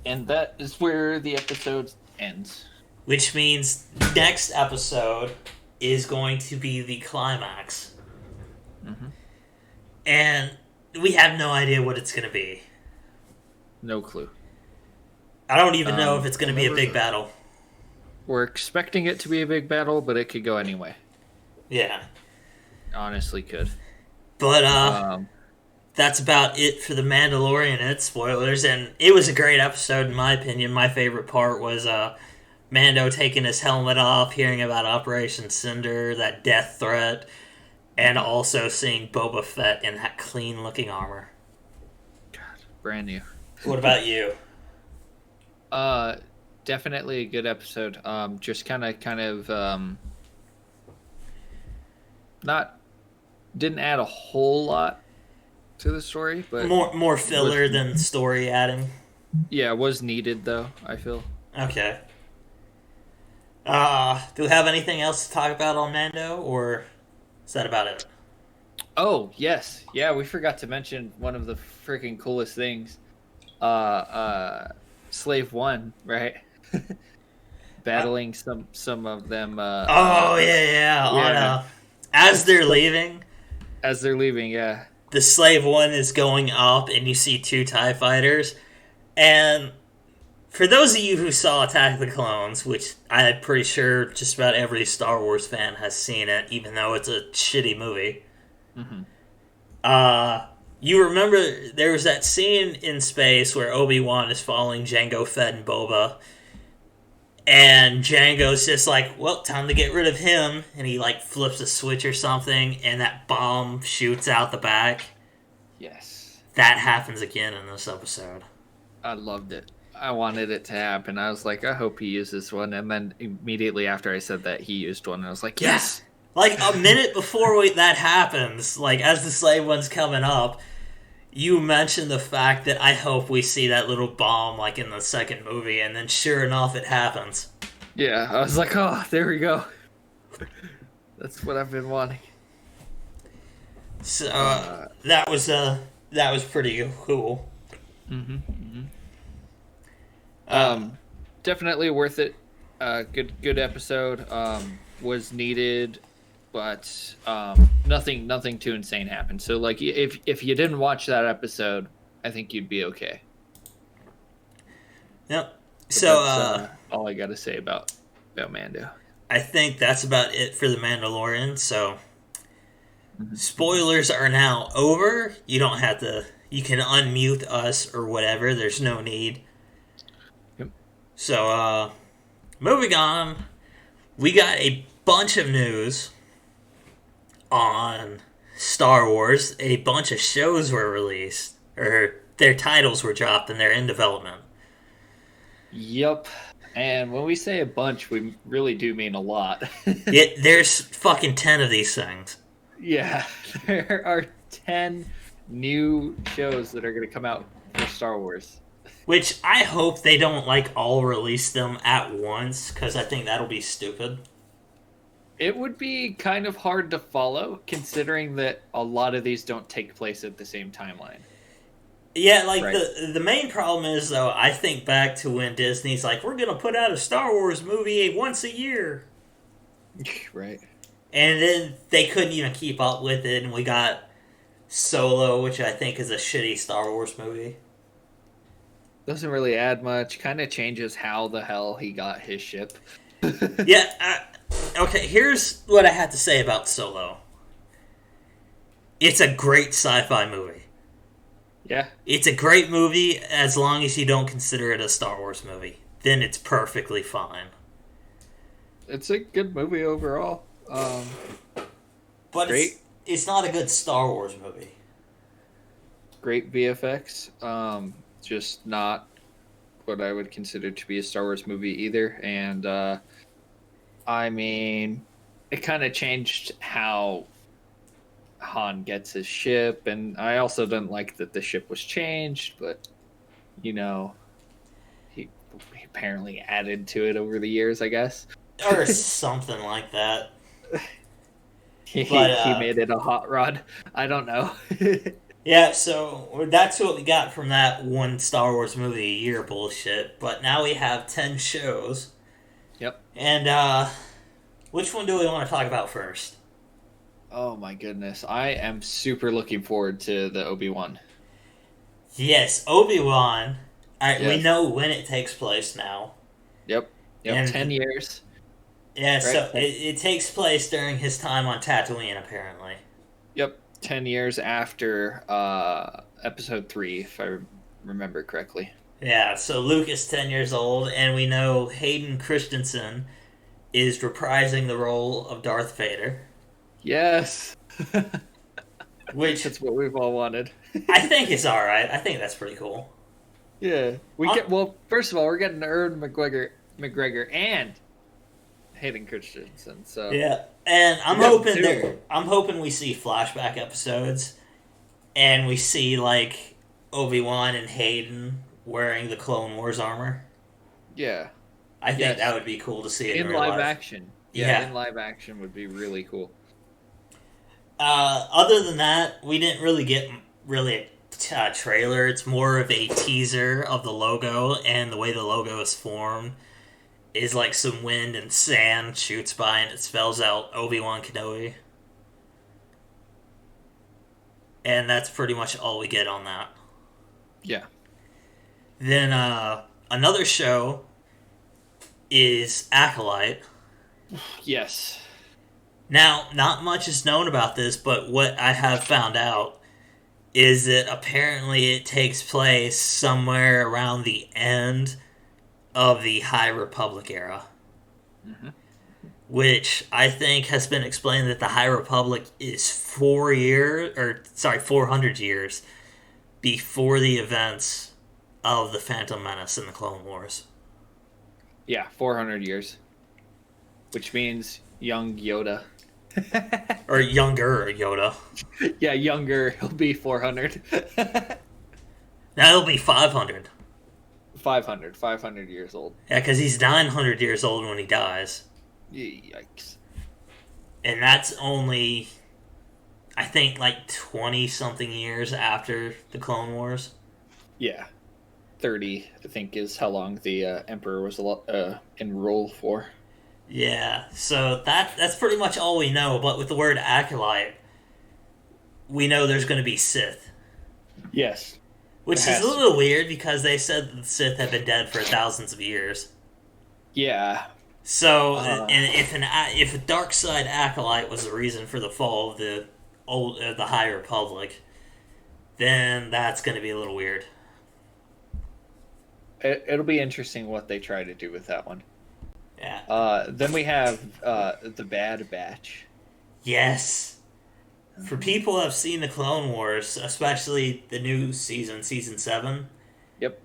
And that is where the episode ends. Which means next episode is going to be the climax. Mm-hmm. And we have no idea what it's going to be. No clue. I don't even know if it's going to be a big battle. We're expecting it to be a big battle, but it could go anyway. Yeah. Honestly could. But, that's about it for The Mandalorian and its spoilers, and it was a great episode in my opinion. My favorite part was Mando taking his helmet off, hearing about Operation Cinder, that death threat, and also seeing Boba Fett in that clean-looking armor. God, brand new. What about you? Definitely a good episode. Just kind of didn't add a whole lot to the story, but more filler than story adding. Yeah, it was needed though, I feel. Okay. Do we have anything else to talk about on Mando, or is that about it? Oh, yes. Yeah, we forgot to mention one of the freaking coolest things. Slave 1, right? Battling some of them. Yeah. As they're leaving. As they're leaving, yeah. The Slave 1 is going up, and you see 2 TIE fighters. And for those of you who saw Attack of the Clones, which I'm pretty sure just about every Star Wars fan has seen it, even though it's a shitty movie. Mm-hmm. You remember there was that scene in space where Obi-Wan is following Jango Fett and Boba. And Django's just like, well, time to get rid of him. And he, flips a switch or something, and that bomb shoots out the back. Yes. That happens again in this episode. I loved it. I wanted it to happen. I was like, I hope he uses one. And then immediately after I said that, he used one. And I was like, yes! A minute before that happens, as the Slave One's coming up, you mentioned the fact that I hope we see that little bomb in the second movie, and then sure enough, it happens. Yeah, I was like, oh, there we go. That's what I've been wanting. So that was pretty cool. Definitely worth it. Good episode. Was needed. But nothing too insane happened. So if you didn't watch that episode, I think you'd be okay. Yep. But so that's all I got to say about Mando. I think that's about it for The Mandalorian. So spoilers are now over. You don't have to. You can unmute us or whatever. There's no need. Yep. So moving on, we got a bunch of news on Star Wars. A bunch of shows were released, or their titles were dropped and they're in development. Yep. And when we say a bunch, we really do mean a lot. Yeah, there's fucking 10 of these things. Yeah, there are 10 new shows that are going to come out for Star Wars. Which I hope they don't like all release them at once, because I think that'll be stupid. It would be kind of hard to follow, considering that a lot of these don't take place at the same timeline. Yeah, like Right. the main problem is though, I think back to when Disney's like, we're gonna put out a Star Wars movie once a year. Right. And then they couldn't even keep up with it, and we got Solo, which I think is a shitty Star Wars movie. Doesn't really add much. Kind of changes how the hell he got his ship. Yeah, okay, here's what I have to say about Solo. It's a great sci-fi movie. Yeah. It's a great movie as long as you don't consider it a Star Wars movie. Then it's perfectly fine. It's a good movie overall. But Great. it's not a good Star Wars movie. Great VFX. Just not what I would consider to be a Star Wars movie either. And I mean, it kind of changed how Han gets his ship, and I also didn't like that the ship was changed, but you know, he apparently added to it over the years, I guess. Or something like that. he But he made it a hot rod. I don't know. yeah, so that's what we got from that one Star Wars movie a year bullshit. But now we have 10 shows. Yep. And which one do we want to talk about first? Oh my goodness. I am super looking forward to the Obi-Wan. Yes, Obi-Wan. We Yes. know when it takes place now. Yep. Yep. And 10 years. yeah, Right? so it takes place during his time on Tatooine, apparently. Yep. 10 years after episode 3, if I remember correctly. Yeah, so Luke is 10 years old, and we know Hayden Christensen is reprising the role of Darth Vader. Yes. Which That's what we've all wanted. I think is alright. I think that's pretty cool. Yeah. Uh, Well, first of all, we're getting Ern McGregor and Hayden Christensen. So Yeah, and I'm hoping we see flashback episodes, and we see like Obi-Wan and Hayden wearing the Clone Wars armor. yeah. I think Yes. that would be cool to see it in In real live life. action. Yeah. In live action would be really cool. Other than that, we didn't really get really a trailer. It's more of a teaser of the logo, and the way the logo is formed is like some wind and sand shoots by, and it spells out Obi-Wan Kenobi. And that's pretty much all we get on that. Yeah. Then another show is Acolyte. Yes. Now, not much is known about this, but what I have found out is that apparently it takes place somewhere around the end of the High Republic era. Mm-hmm. Which I think has been explained that the High Republic is 400 years before the events of the Phantom Menace and the Clone Wars. Yeah, 400 years. Which means young Yoda. Or younger Yoda. Yeah, younger. He'll be 400. Now it'll be 500. 500 years old. Yeah, because he's 900 years old when he dies. Yikes. And that's only, I think, like 20 something years after the Clone Wars. Yeah. 30, I think, is how long the Emperor was in rule for. Yeah, so that's pretty much all we know. But with the word acolyte, we know there's going to be Sith. Yes. Which is a little weird because they said that the Sith have been dead for thousands of years. Yeah. So, and if a dark side acolyte was the reason for the fall of the High Republic, then that's going to be a little weird. It'll be interesting what they try to do with that one. Yeah. Then we have the Bad Batch. Yes. For people who have seen the Clone Wars, especially the new season 7. Yep.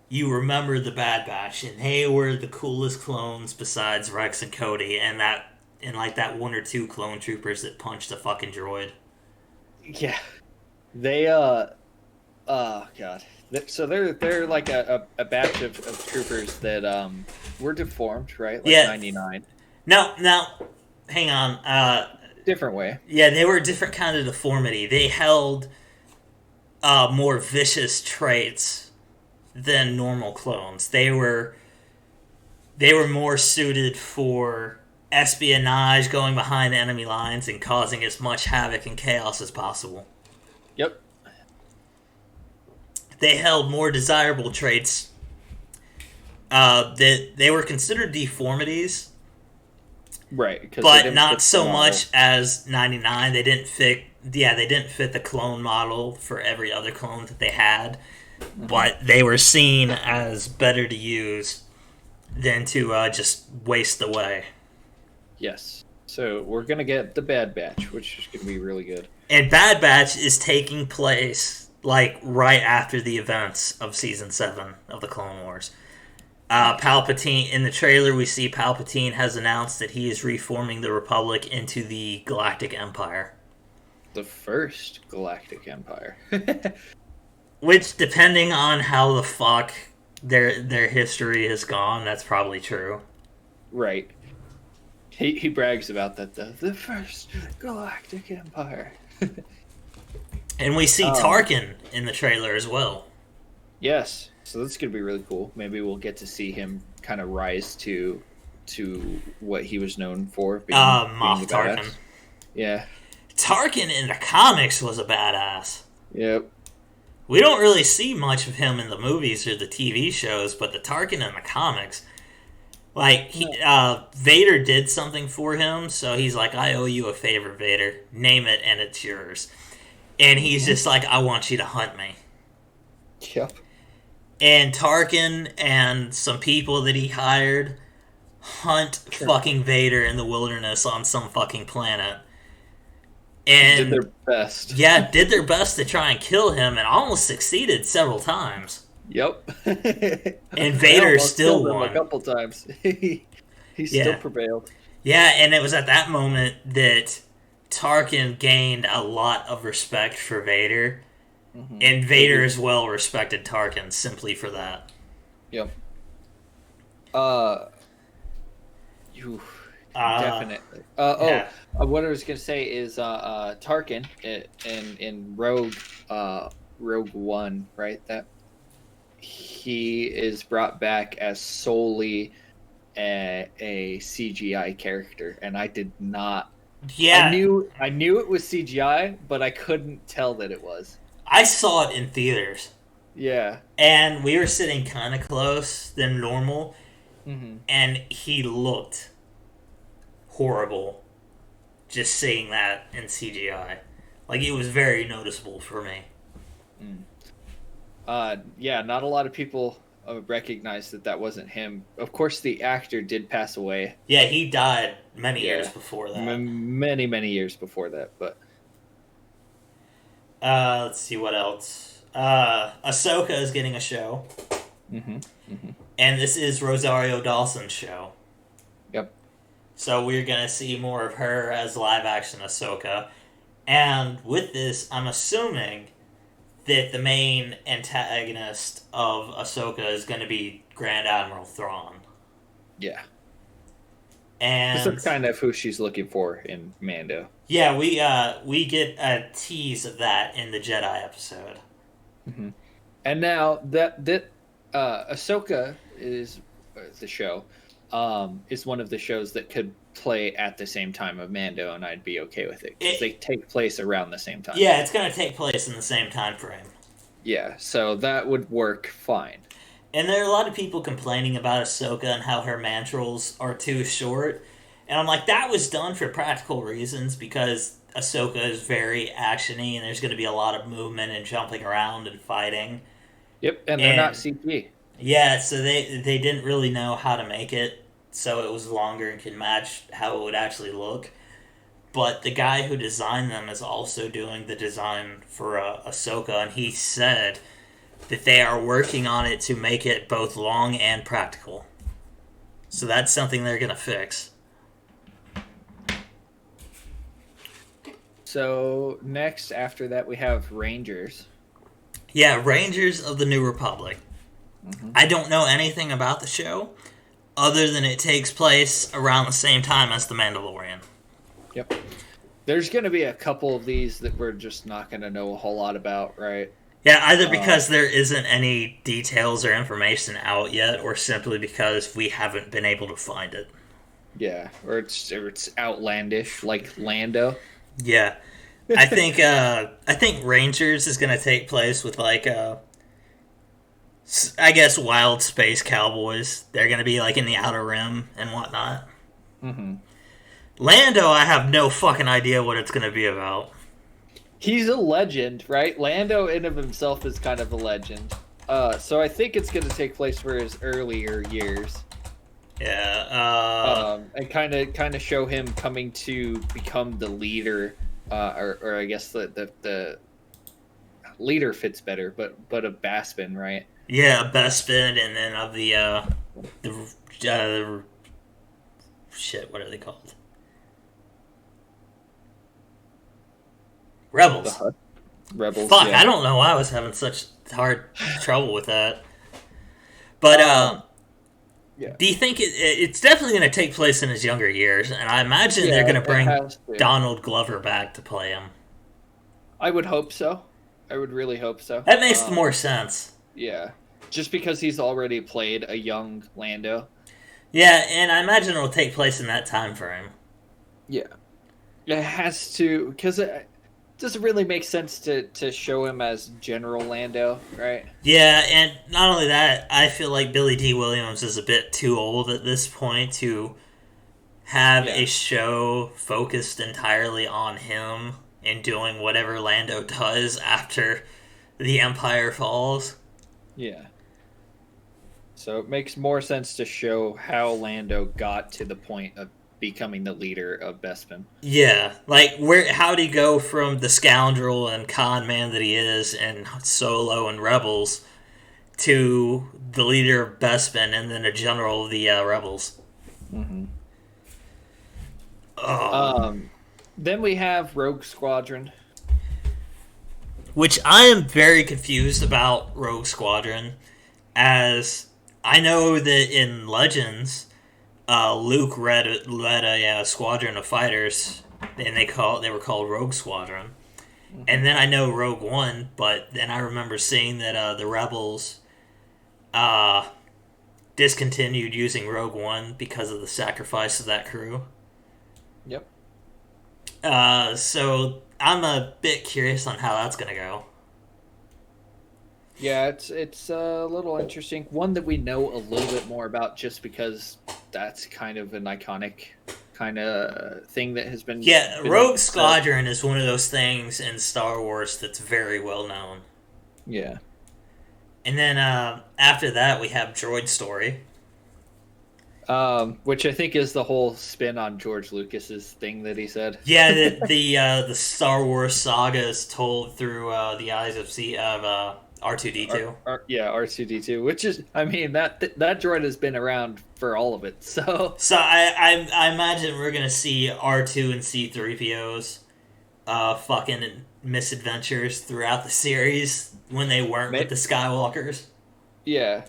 You remember the Bad Batch, and they were the coolest clones besides Rex and Cody, and that one or two clone troopers that punched a fucking droid. Yeah. They Oh god. So they're like a batch of troopers that were deformed, right? Like Yeah. 99. No, hang on. Different way. Yeah, they were a different kind of deformity. They held more vicious traits than normal clones. They were more suited for espionage, going behind enemy lines, and causing as much havoc and chaos as possible. Yep. They held more desirable traits. That they were considered deformities, Right, because they but didn't not fit the so model. much as 99. They didn't fit. Yeah, they didn't fit the clone model for every other clone that they had, Hmm. but they were seen as better to use than to just waste away. Yes. So we're gonna get the Bad Batch, which is gonna be really good. And Bad Batch is taking place like right after the events of season 7 of the Clone Wars. Nice. Palpatine, in the trailer, we see Palpatine has announced that he is reforming the Republic into the Galactic Empire. The first Galactic Empire. Which, depending on how the fuck their history has gone, that's probably true. Right. He brags about that the first Galactic Empire. And we see Um Tarkin in the trailer as well. yes. So that's gonna be really cool. Maybe we'll get to see him kind of rise to what he was known for, being Moff the Tarkin. badass. Yeah. Tarkin in the comics was a badass. Yep. We don't really see much of him in the movies or the TV shows, but the Tarkin in the comics, like Vader did something for him, so he's like, "I owe you a favor, Vader. Name it, and it's yours." And he's Mm-hmm. just like, "I want you to hunt me." Yep. And Tarkin and some people that he hired hunt Sure. fucking Vader in the wilderness on some fucking planet. Did And their best. yeah, did their best to try and kill him and almost succeeded several times. Yep. And They Vader almost still killed him a won. couple times. He still Yeah. prevailed. Yeah, and it was at that moment that Tarkin gained a lot of respect for Vader. Mm-hmm. And Vader as well respected Tarkin simply for that. Yep. Uh, you Uh, definitely. yeah. What I was gonna say is Tarkin in Rogue One, right? That he is brought back as solely a CGI character, and I did not. Yeah, I knew it was CGI, but I couldn't tell that it was. I saw it in theaters. Yeah. And we were sitting kind of close than normal, Mm-hmm. and he looked horrible just seeing that in CGI. Like, it was very noticeable for me. Mm. Yeah, not a lot of people recognize that that wasn't him. Of course, the actor did pass away. Yeah, he died many years Yeah, before that. many years before that. But Let's see what else. Ahsoka is getting a show, hmm hmm and this is Rosario Dawson's show. yep, So we're gonna see more of her as live action Ahsoka. And with this, I'm assuming that the main antagonist of Ahsoka is going to be Grand Admiral Thrawn. yeah, because And that's kind of who she's looking for in Mando. yeah, we get a tease of that in the Jedi episode. Hmm. And now that Ahsoka is the show, is one of the shows that could play at the same time of Mando, and I'd be okay with it because they take place around the same time. Yeah, it's going to take place in the same time frame. Yeah, so that would work fine. And there are a lot of people complaining about Ahsoka and how her mantles are too short. And I'm like, that was done for practical reasons because Ahsoka is very actiony and there's going to be a lot of movement and jumping around and fighting. Yep, and they're not And CG. yeah, so they didn't really know how to make it so it was longer and can match how it would actually look. But the guy who designed them is also doing the design for Ahsoka, and he said that they are working on it to make it both long and practical. So that's something they're gonna fix. So next, after that, we have Rangers. Yeah, Rangers of the New Republic. Mm-hmm. I don't know anything about the show other than it takes place around the same time as The Mandalorian. Yep. There's going to be a couple of these that we're just not going to know a whole lot about, right? Yeah, either Um, because there isn't any details or information out yet, or simply because we haven't been able to find it. yeah, or it's outlandish like Lando. Yeah, I think Rangers is going to take place with like I guess wild space cowboys. They're going to be like in the outer rim and whatnot. Mm-hmm. Lando, I have no fucking idea what it's going to be about. He's a legend, right? Lando in of himself is kind of a legend. So I think it's going to take place for his earlier years. Yeah, And kind of show him coming to become the leader, or I guess the leader fits better, but of Baspin, right? yeah, Bespin, and then of the shit. What are they called? The Rebels. Hutt rebels. Fuck, Yeah. I don't know why I was having such hard trouble with that. But Yeah. do you think it's definitely going to take place in his younger years? And I imagine they're Yeah, going to it bring has to. Donald Glover back to play him. I would hope so. I would really hope so. That makes more sense. Yeah. Just because he's already played a young Lando. Yeah, and I imagine it'll take place in that time frame. Yeah. It has to, because it doesn't really make sense to show him as General Lando, right? Yeah, and not only that, I feel like Billy D. Williams is a bit too old at this point to have Yeah. a show focused entirely on him and doing whatever Lando does after the Empire falls. Yeah. So it makes more sense to show how Lando got to the point of becoming the leader of Bespin. Yeah, like how'd he go from the scoundrel and con man that he is in Solo and Rebels to the leader of Bespin and then a general of the Rebels? Mm-hmm. Oh. Then we have Rogue Squadron. Which I am very confused about Rogue Squadron, as I know that in Legends, Luke led a squadron of fighters, and they were called Rogue Squadron. Mm-hmm. And then I know Rogue One, but then I remember seeing that the Rebels discontinued using Rogue One because of the sacrifice of that crew. Yep. So I'm a bit curious on how that's gonna go. Yeah, it's a little interesting. One that we know a little bit more about just because that's kind of an iconic kind of thing that has been. Yeah, been Rogue Squadron is one of those things in Star Wars that's very well known. Yeah. And then after that, we have Droid Story. Which I think is the whole spin on George Lucas's thing that he said. Yeah, the Star Wars saga is told through the eyes of R2D2. Yeah, R2D2, which is, I mean, that droid has been around for all of it. So I imagine we're gonna see R2 and C3POs fucking misadventures throughout the series when they weren't with the Skywalkers. Yeah.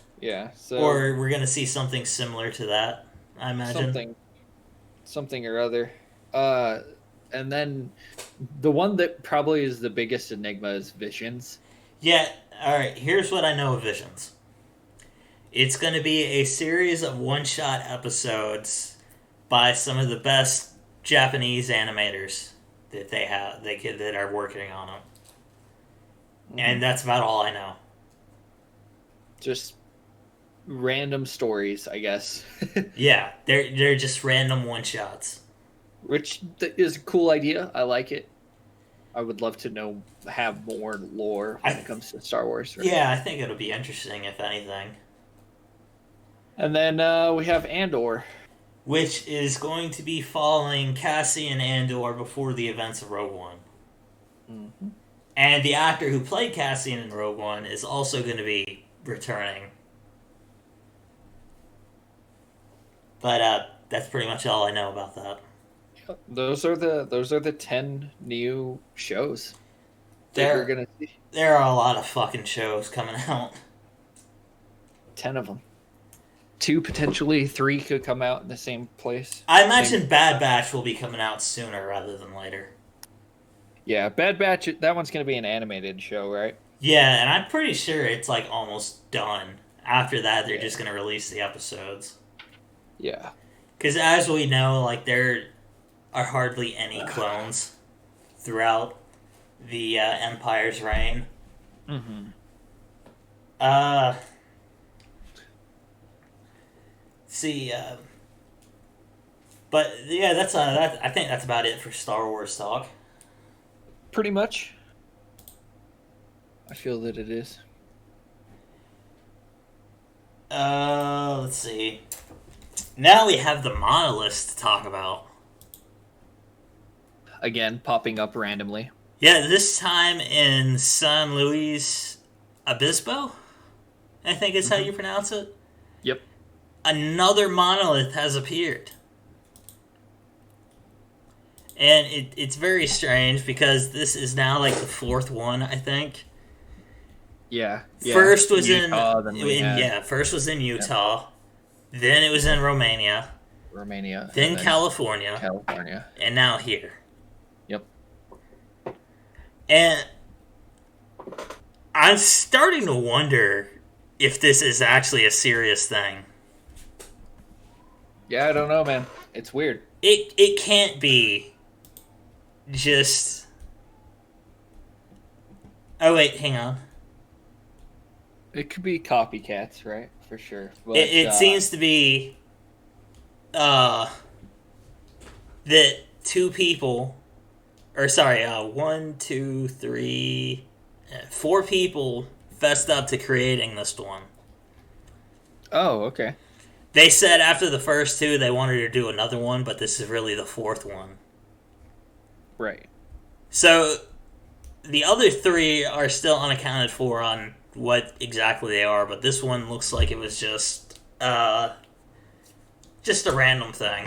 So or we're gonna see something similar to that, I imagine. Something or other. And then the one that probably is the biggest enigma is Visions. Yeah, alright, here's what I know of Visions. It's going to be a series of one-shot episodes by some of the best Japanese animators that that are working on them. Mm-hmm. And that's about all I know. Just random stories, I guess. Yeah, they're just random one-shots. Which is a cool idea. I like it. I would love to have more lore when it comes to Star Wars. Right? Yeah, I think it'll be interesting, if anything. And then we have Andor. Which is going to be following Cassian Andor before the events of Rogue One. Mm-hmm. And the actor who played Cassian in Rogue One is also going to be returning. But that's pretty much all I know about that. Those are the 10 new shows that we're gonna see. there are a lot of fucking shows coming out. 10 of them. 2, potentially 3 could come out in the same place. I imagine Bad Batch will be coming out sooner rather than later. Yeah, Bad Batch, that one's going to be an animated show, right? Yeah, and I'm pretty sure it's like almost done. After that, they're just going to release the episodes. Yeah. Because as we know, like, there are hardly any clones throughout the Empire's reign. Mm-hmm. See, but yeah, that's I think that's about it for Star Wars talk. Pretty much. I feel that it is. Let's see. Now we have the monoliths to talk about. Again, popping up randomly. Yeah, this time in San Luis Obispo, I think is how you pronounce it. Yep. Another monolith has appeared. And it's very strange because this is now like the 4th one, I think. Yeah. First was Utah, first was in Utah. Yeah. Then it was in Romania. Then California. And now here. Yep. And I'm starting to wonder if this is actually a serious thing. Yeah, I don't know, man. It's weird. It can't be just... Oh, wait, hang on. It could be copycats, right? For sure. But, it seems to be that 2 people... Or, sorry, 1, 2, 3... 4 people fessed up to creating this one. Oh, okay. They said after the first 2 they wanted to do another one, but this is really the 4th one. Right. So, the other 3 are still unaccounted for on what exactly they are, but this one looks like it was just a random thing.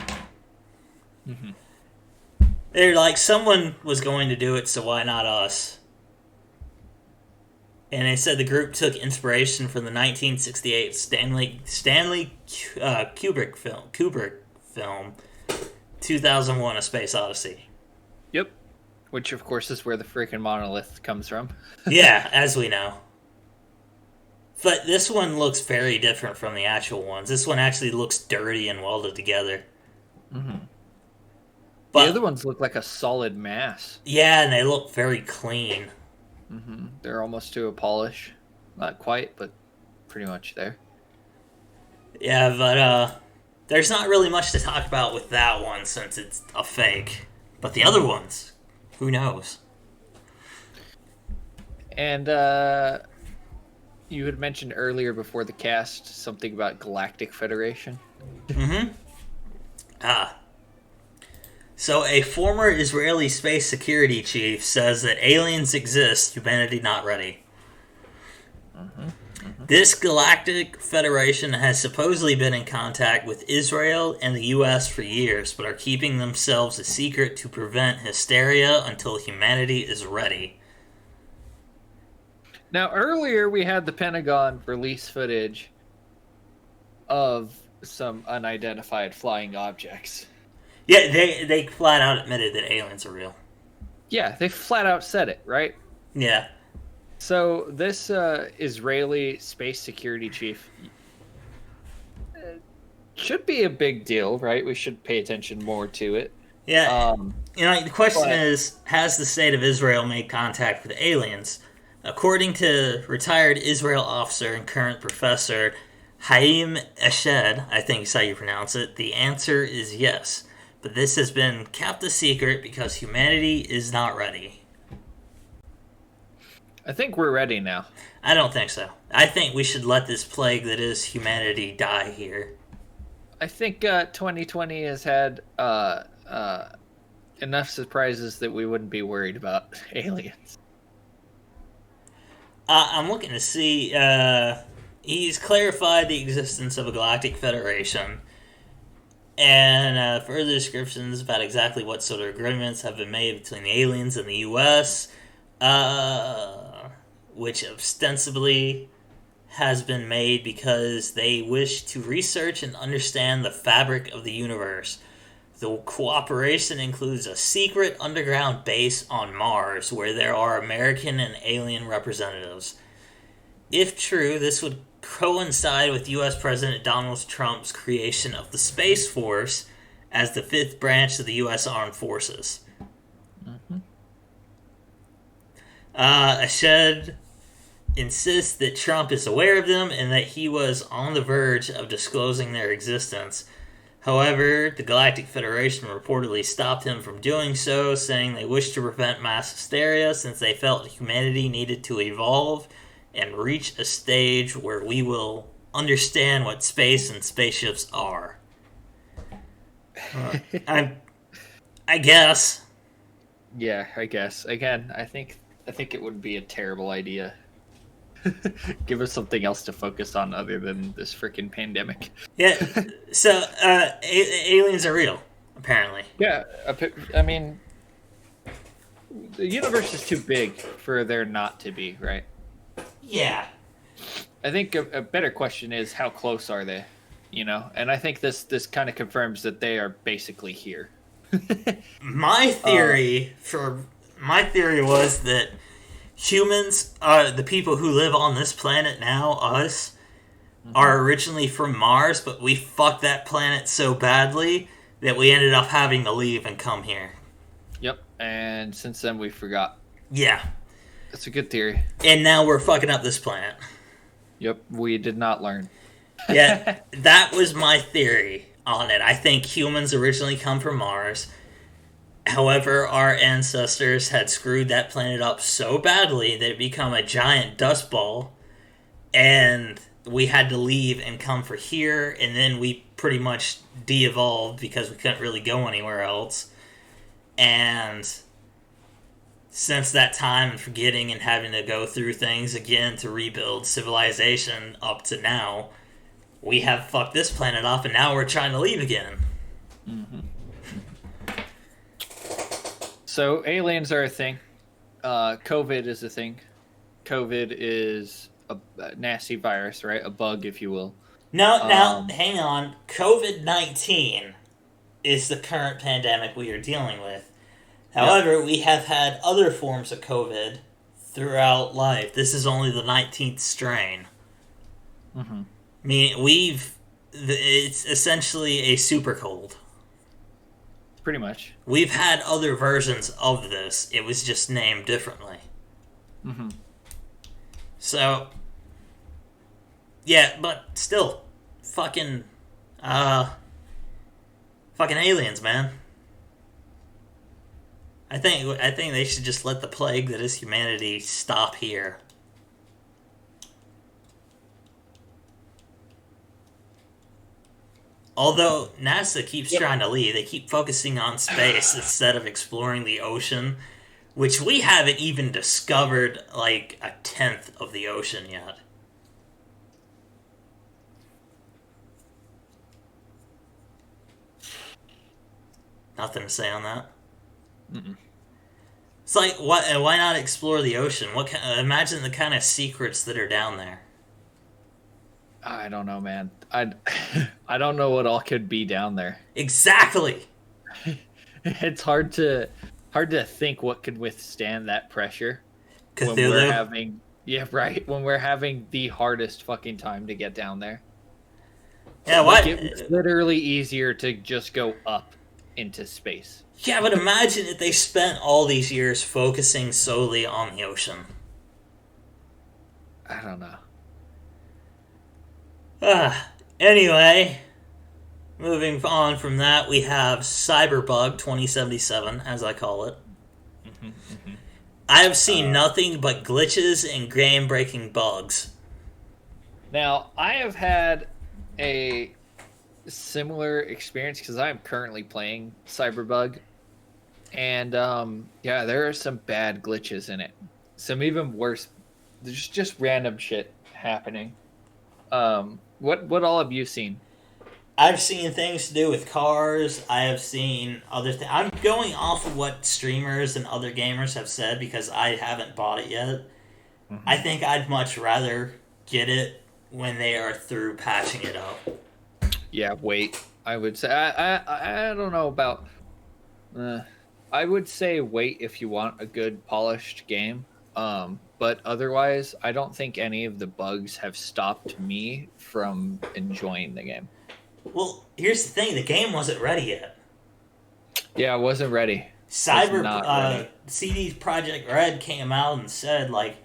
Mm-hmm. They're like, someone was going to do it, so why not us? And they said the group took inspiration from the 1968 Stanley Kubrick film, 2001: A Space Odyssey. Yep. Which, of course, is where the freaking monolith comes from. Yeah, as we know. But this one looks very different from the actual ones. This one actually looks dirty and welded together. Mm-hmm. But, the other ones look like a solid mass. Yeah, and they look very clean. Mm-hmm. They're almost to a polish. Not quite, but pretty much there. Yeah, but there's not really much to talk about with that one since it's a fake. But the other ones, who knows? And you had mentioned earlier before the cast something about Galactic Federation. Mm-hmm. So a former Israeli space security chief says that aliens exist, humanity not ready. Mm-hmm. Mm-hmm. This Galactic Federation has supposedly been in contact with Israel and the U.S. for years, but are keeping themselves a secret to prevent hysteria until humanity is ready. Now, earlier we had the Pentagon release footage of some unidentified flying objects. Yeah, they flat out admitted that aliens are real. Yeah, they flat out said it, right? Yeah. So this Israeli space security chief should be a big deal, right? We should pay attention more to it. Yeah. The question is, has the state of Israel made contact with aliens? According to retired Israel officer and current professor Haim Eshed, I think is how you pronounce it, the answer is yes. But this has been kept a secret because humanity is not ready. I think we're ready now. I don't think so. I think we should let this plague that is humanity die here. I think 2020 has had enough surprises that we wouldn't be worried about aliens. I'm looking to see. He's clarified the existence of a galactic federation, and further descriptions about exactly what sort of agreements have been made between the aliens and the U.S. which ostensibly has been made because they wish to research and understand the fabric of the universe. The cooperation includes a secret underground base on Mars where there are American and alien representatives. If true, this would coincide with U.S. President Donald Trump's creation of the Space Force as the fifth branch of the U.S. Armed Forces. Mm-hmm. Ashed insists that Trump is aware of them and that he was on the verge of disclosing their existence. However, the Galactic Federation reportedly stopped him from doing so, saying they wished to prevent mass hysteria since they felt humanity needed to evolve and reach a stage where we will understand what space and spaceships are. I guess. Yeah, I guess. Again, I think it would be a terrible idea. Give us something else to focus on other than this freaking pandemic. Yeah, so aliens are real, apparently. Yeah, I mean, the universe is too big for there not to be, right? Yeah. I think a better question is how close are they? You know, and I think this kind of confirms that they are basically here. My theory was that humans, the people who live on this planet now, us, are originally from Mars, but we fucked that planet so badly that we ended up having to leave and come here. Yep, and since then we forgot. Yeah. That's a good theory. And now we're fucking up this planet. Yep, we did not learn. Yeah, that was my theory on it. I think humans originally come from Mars. However, our ancestors had screwed that planet up so badly that it became a giant dust ball, and we had to leave and come for here, and then we pretty much de-evolved because we couldn't really go anywhere else. And since that time and forgetting and having to go through things again to rebuild civilization up to now, we have fucked this planet up, and now we're trying to leave again. Mm-hmm. So aliens are a thing. COVID is a thing. COVID is a nasty virus, right? A bug, if you will. No, now, hang on. COVID-19 is the current pandemic we are dealing with. However, we have had other forms of COVID throughout life. This is only the 19th strain. Mm-hmm. I mean, it's essentially a super cold. Pretty much. We've had other versions of this. It was just named differently. Mm-hmm. So, yeah, but still, fucking aliens, man. I think they should just let the plague that is humanity stop here. Although NASA keeps trying to leave, they keep focusing on space instead of exploring the ocean, which we haven't even discovered like a tenth of the ocean yet. Nothing to say on that. Mm-mm. It's like, why not explore the ocean? Imagine the kind of secrets that are down there. I don't know, man. I don't know what all could be down there. Exactly. It's hard to think what could withstand that pressure. Cthulhu? When we're having when we're having the hardest fucking time to get down there. Yeah, like it's literally easier to just go up into space. Yeah, but imagine if they spent all these years focusing solely on the ocean. I don't know. Anyway, moving on from that, we have Cyberbug 2077, as I call it. Mm-hmm, mm-hmm. I have seen nothing but glitches and game-breaking bugs. Now, I have had a similar experience because I'm currently playing Cyberbug, and there are some bad glitches in it. Some even worse. There's just random shit happening. What all have you seen? I've seen things to do with cars. I have seen other things. I'm going off of what streamers and other gamers have said because I haven't bought it yet. I Hmm. think I'd much rather get it when they are through patching it up. Yeah, wait. I would say I don't know about. Uh, I would say wait if you want a good polished game. But otherwise, I don't think any of the bugs have stopped me from enjoying the game. Well, here's the thing: the game wasn't ready yet. Yeah, I wasn't ready. Was not ready. CD Project Red came out and said like,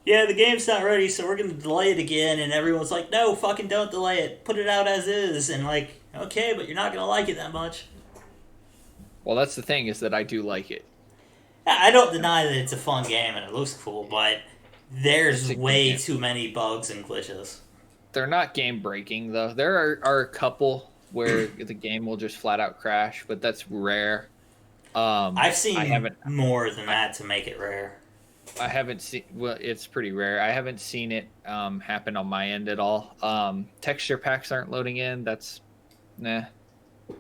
yeah, the game's not ready, so we're gonna delay it again. And everyone's like, no, fucking don't delay it. Put it out as is. And like, okay, but you're not gonna like it that much. Well, that's the thing is that I do like it. I don't deny that it's a fun game and it looks cool, but It's there's a good way game. too many bugs and glitches. They're not game breaking though. There are a couple where the game will just flat out crash, but that's rare. I've I seen haven't more than I, that to make it rare. I haven't seen. Well, it's pretty rare. I haven't seen it happen on my end at all. Texture packs aren't loading in. That's nah.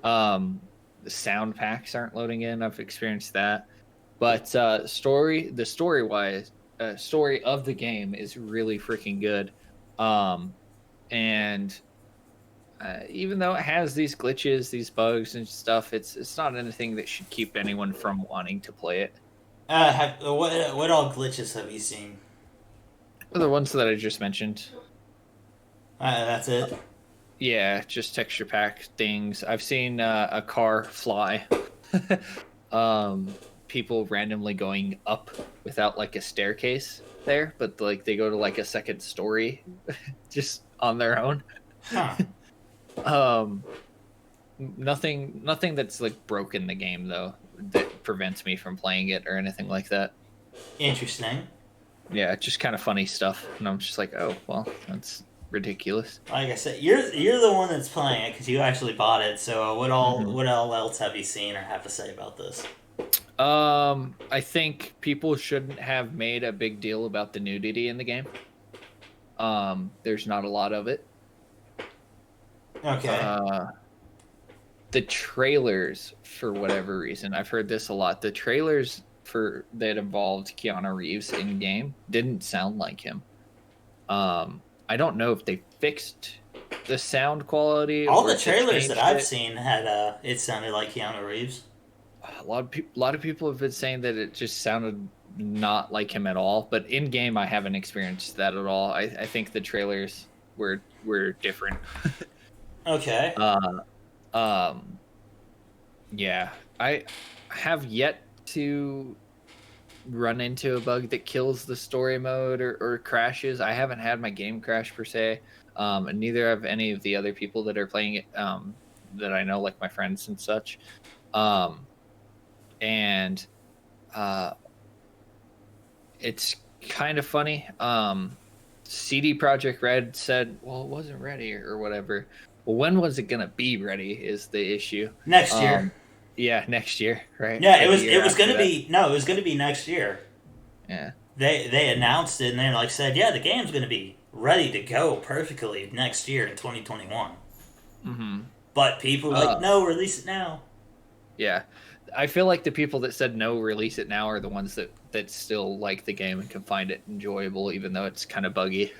The sound packs aren't loading in. I've experienced that. But the story wise, story of the game is really freaking good. Um, and even though it has these glitches, these bugs and stuff, it's not anything that should keep anyone from wanting to play it. What all glitches have you seen? The ones that I just mentioned. That's it. Yeah, just texture pack things. I've seen a car fly. um, People randomly going up without like a staircase there, but like they go to like a second story just on their own. Huh. Um, nothing that's like broken the game though that prevents me from playing it or anything like that. Interesting. Yeah, just kind of funny stuff, and I'm just like, oh well, that's ridiculous. Like I said, you're the one that's playing it because you actually bought it. So Hmm. what all else have you seen or have to say about this? I think people shouldn't have made a big deal about the nudity in the game. There's not a lot of it. Okay. Uh, the trailers, for whatever reason, I've heard this a lot. The trailers for that involved Keanu Reeves in game didn't sound like him. I don't know if they fixed the sound quality All or the if they trailers that changed I've it. seen had it sounded like Keanu Reeves. A lot of people have been saying that it just sounded not like him at all. But in game, I haven't experienced that at all. I think the trailers were different. Okay. Uh, um, yeah, I have yet to run into a bug that kills the story mode or crashes. I haven't had my game crash per se, and neither have any of the other people that are playing it that I know, like my friends and such. Um, and uh, it's kind of funny. CD Project Red said, "Well, it wasn't ready or whatever." Well, when was it gonna be ready? Is the issue. Next year. Um, yeah, next year, right? Yeah, Or the it year was after gonna that. be no, it was gonna be next year. Yeah. They announced it and they like said, yeah, the game's gonna be ready to go perfectly next year in 2021. Mm-hmm. But people were like, Uh, no, release it now. yeah. I feel like the people that said no, release it now, are the ones that still like the game and can find it enjoyable, even though it's kind of buggy.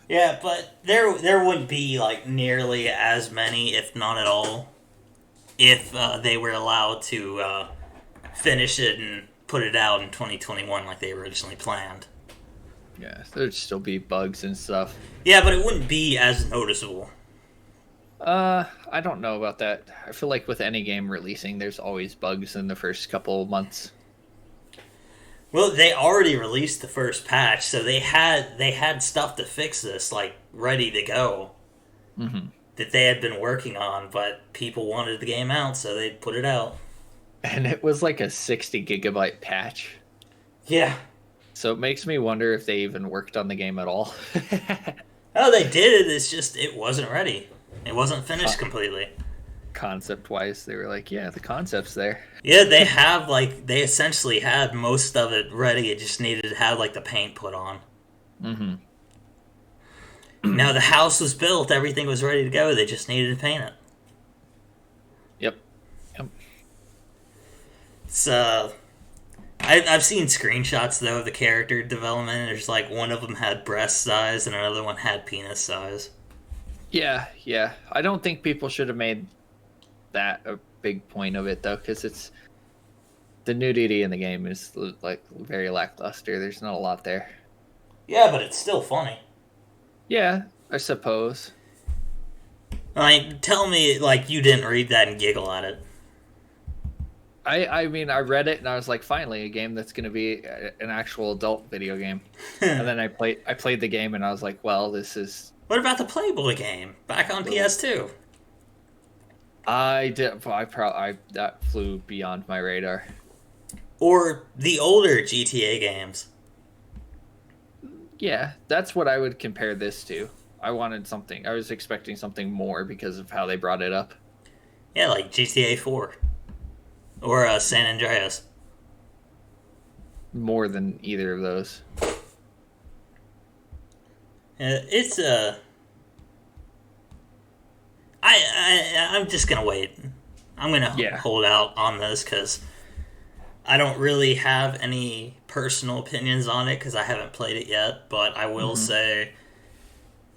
Yeah, but there wouldn't be like nearly as many, if not at all, if they were allowed to finish it and put it out in 2021 like they originally planned. Yeah, there'd still be bugs and stuff. Yeah, but it wouldn't be as noticeable. I don't know about that. I feel like with any game releasing, there's always bugs in the first couple of months. Well, they already released the first patch, so they had stuff to fix this like ready to go Hmm. that they had been working on, but people wanted the game out, so they put it out. And it was like a 60 gigabyte patch. Yeah. So it makes me wonder if they even worked on the game at all. Oh, they did it. It's just it wasn't ready. It wasn't finished Con- completely. Concept wise, they were like, yeah, the concept's there. Yeah, they have like they essentially had most of it ready. It just needed to have like the paint put on. Hmm. Now the house was built, everything was ready to go. They just needed to paint it. Yep. Yep. It's I've seen screenshots though of the character development. There's like one of them had breast size and another one had penis size. Yeah, yeah. I don't think people should have made that a big point of it though, because it's the nudity in the game is like very lackluster. There's not a lot there. Yeah, but it's still funny. Yeah, I suppose. Like, tell me like you didn't read that and giggle at it. I mean, I read it and I was like, finally, a game that's going to be an actual adult video game. And then I played the game and I was like, well, this is. What about the Playboy game back on PS2? That flew beyond my radar. Or the older GTA games? Yeah, that's what I would compare this to. I wanted something. I was expecting something more because of how they brought it up. Yeah, like GTA 4. Or San Andreas. More than either of those. It's I'm just gonna wait. I'm gonna hold out on this because I don't really have any personal opinions on it because I haven't played it yet. But I will say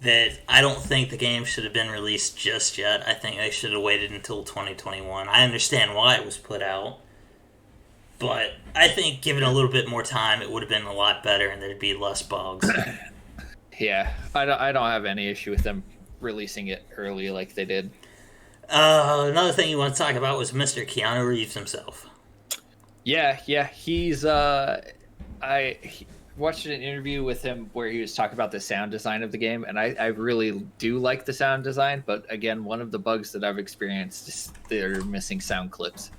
that I don't think the game should have been released just yet. I think they should have waited until 2021. I understand why it was put out, but I think given a little bit more time, it would have been a lot better and there'd be less bugs. Yeah, I don't have any issue with them releasing it early like they did. Another thing you want to talk about was Mr. Keanu Reeves himself. Yeah, he's I watched an interview with him where he was talking about the sound design of the game, and I really do like the sound design, but again, one of the bugs that I've experienced is they're missing sound clips.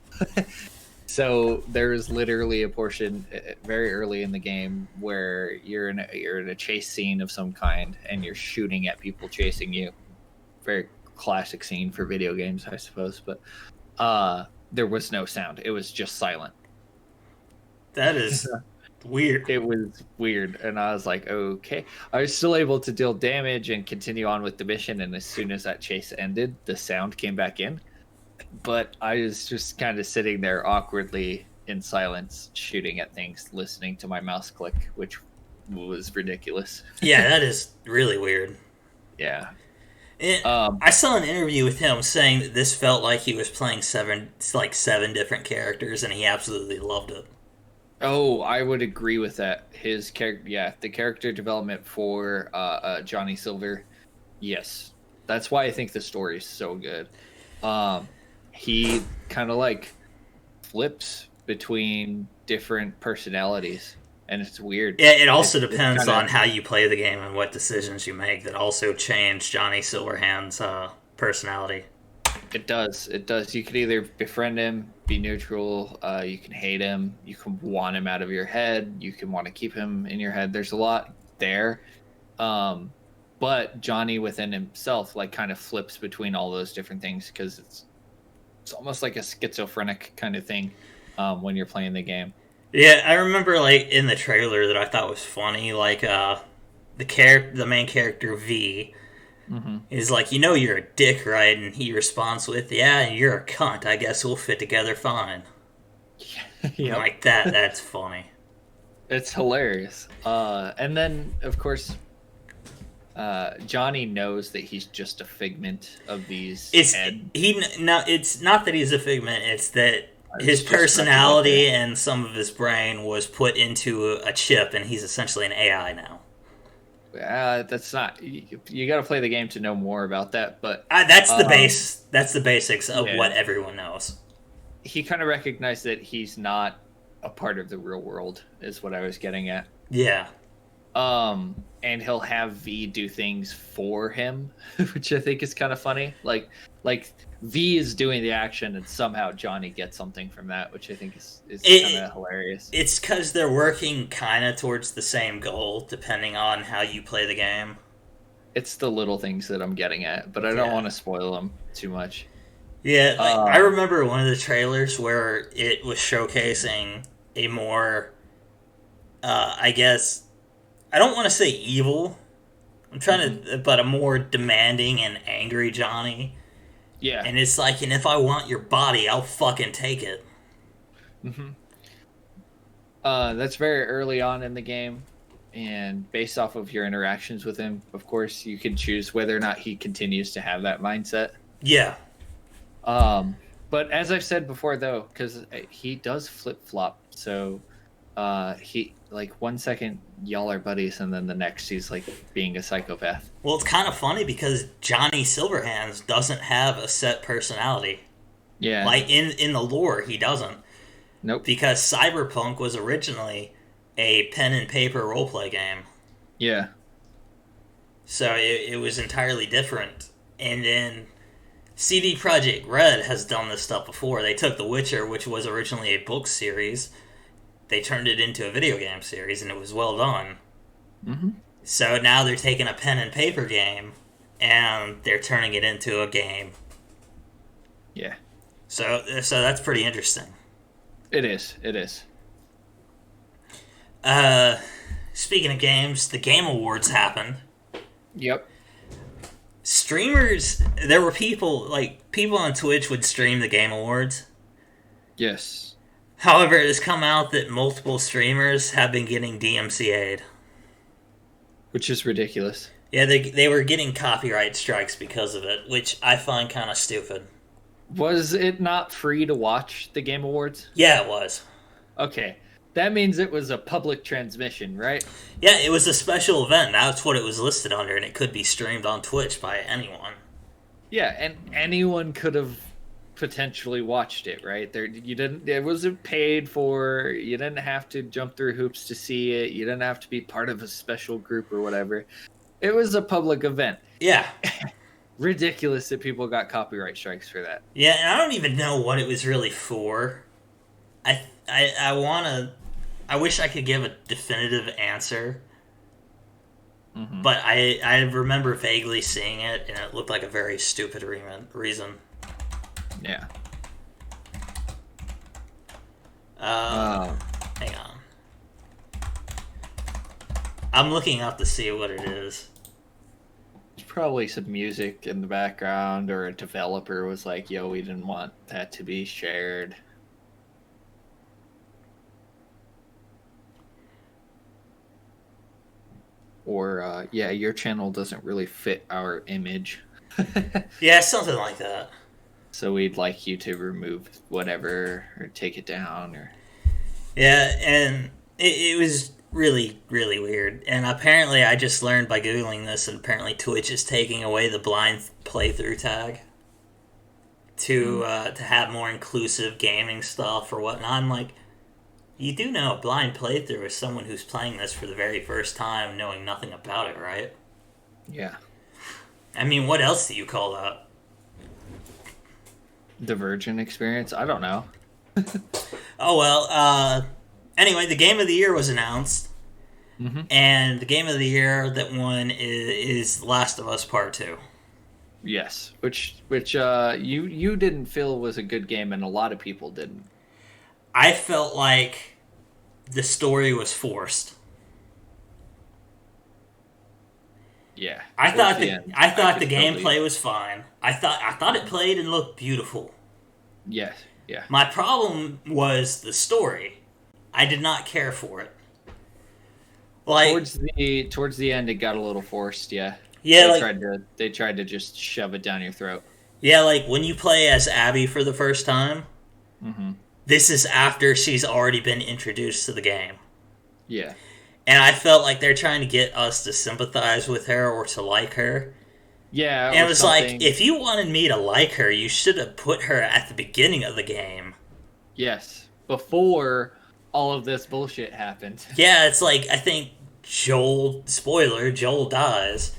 So there's literally a portion very early in the game where you're in a chase scene of some kind and you're shooting at people chasing you. Very classic scene for video games, I suppose, but there was no sound. It was just silent. That is weird. It was weird, and I was like, okay. I was still able to deal damage and continue on with the mission, and as soon as that chase ended, the sound came back in. But I was just kind of sitting there awkwardly in silence, shooting at things, listening to my mouse click, which was ridiculous. Yeah, that is really weird. Yeah. I saw an interview with him saying that this felt like he was playing seven different characters, and he absolutely loved it. Oh, I would agree with that. His character, the character development for Johnny Silver, yes, that's why I think the story is so good. He kind of like flips between different personalities, and it's weird. Yeah, it also depends on how you play the game and what decisions you make that also change Johnny Silverhand's personality. It does. You can either befriend him, be neutral, you can hate him, you can want him out of your head, you can want to keep him in your head. There's a lot there. But Johnny within himself like kind of flips between all those different things because it's almost like a schizophrenic kind of thing when you're playing the game. Yeah, I remember like in the trailer that I thought was funny, like the main character V is like, you're a dick, right? And he responds with, yeah, you're a cunt. I guess we'll fit together fine. Yep. Like that. That's funny. It's hilarious. And then of course, Johnny knows that he's just a figment of these. It's not that he's a figment. It's that his personality and some of his brain was put into a chip, and he's essentially an AI now. That's not. You got to play the game to know more about that. But that's the base. That's the basics of what everyone knows. He kind of recognized that he's not a part of the real world, is what I was getting at. Yeah. And he'll have V do things for him, which I think is kind of funny. Like V is doing the action, and somehow Johnny gets something from that, which I think is kind of hilarious. It's because they're working kind of towards the same goal, depending on how you play the game. It's the little things that I'm getting at, but I don't want to spoil them too much. Yeah, I remember one of the trailers where it was showcasing a more, I guess, I don't want to say evil. I'm trying to, but a more demanding and angry Johnny. Yeah. And it's like, and if I want your body, I'll fucking take it. That's very early on in the game, and based off of your interactions with him, of course, you can choose whether or not he continues to have that mindset. Yeah. But as I've said before, though, because he does flip flop, so he like 1 second y'all are buddies, and then the next he's like being a psychopath. Well, it's kind of funny because Johnny Silverhands doesn't have a set personality. Yeah. Like in the lore, he doesn't. Nope. Because Cyberpunk was originally a pen and paper roleplay game. Yeah. So it was entirely different. And then CD Projekt Red has done this stuff before. They took The Witcher, which was originally a book series, they turned it into a video game series, and it was well done. Mm-hmm. So now they're taking a pen and paper game, and they're turning it into a game. Yeah. So that's pretty interesting. It is. It is. Speaking of games, the Game Awards happened. Yep. Streamers, there were people on Twitch would stream the Game Awards. Yes. However, it has come out that multiple streamers have been getting DMCA'd. Which is ridiculous. Yeah, they were getting copyright strikes because of it, which I find kind of stupid. Was it not free to watch the Game Awards? Yeah, it was. Okay. That means it was a public transmission, right? Yeah, it was a special event. That's what it was listed under, and it could be streamed on Twitch by anyone. Yeah, and anyone could have potentially watched it, right? It wasn't paid for. You didn't have to jump through hoops to see it. You didn't have to be part of a special group or whatever. It was a public event. Yeah. Ridiculous that people got copyright strikes for that. Yeah, and I don't even know what it was really for. I wish I could give a definitive answer. Mm-hmm. But I remember vaguely seeing it, and it looked like a very stupid reason. Yeah. Hang on. I'm looking up to see what it is. There's probably some music in the background, or a developer was like, yo, we didn't want that to be shared. Or, yeah, your channel doesn't really fit our image. Yeah, something like that. So we'd like you to remove whatever, or take it down, or... Yeah, and it was really, really weird. And apparently I just learned by Googling this, and apparently Twitch is taking away the blind playthrough tag to have more inclusive gaming stuff or whatnot. I'm like, you do know a blind playthrough is someone who's playing this for the very first time, knowing nothing about it, right? Yeah. I mean, what else do you call that? The Virgin experience? I don't know. Oh, well, anyway, the Game of the Year was announced. Mm-hmm. And the Game of the Year that won is Last of Us Part 2. Yes, which you didn't feel was a good game, and a lot of people didn't. I felt like the story was forced. Yeah. I thought the gameplay was fine. I thought it played and looked beautiful. Yes. Yeah. My problem was the story. I did not care for it. Like towards the end, it got a little forced. Yeah. Yeah. They tried to just shove it down your throat. Yeah, like when you play as Abby for the first time. Mm-hmm. This is after she's already been introduced to the game. Yeah. And I felt like they're trying to get us to sympathize with her or to like her. Yeah. And it was like, if you wanted me to like her, you should have put her at the beginning of the game. Yes. Before all of this bullshit happened. Yeah, it's like, I think Joel dies.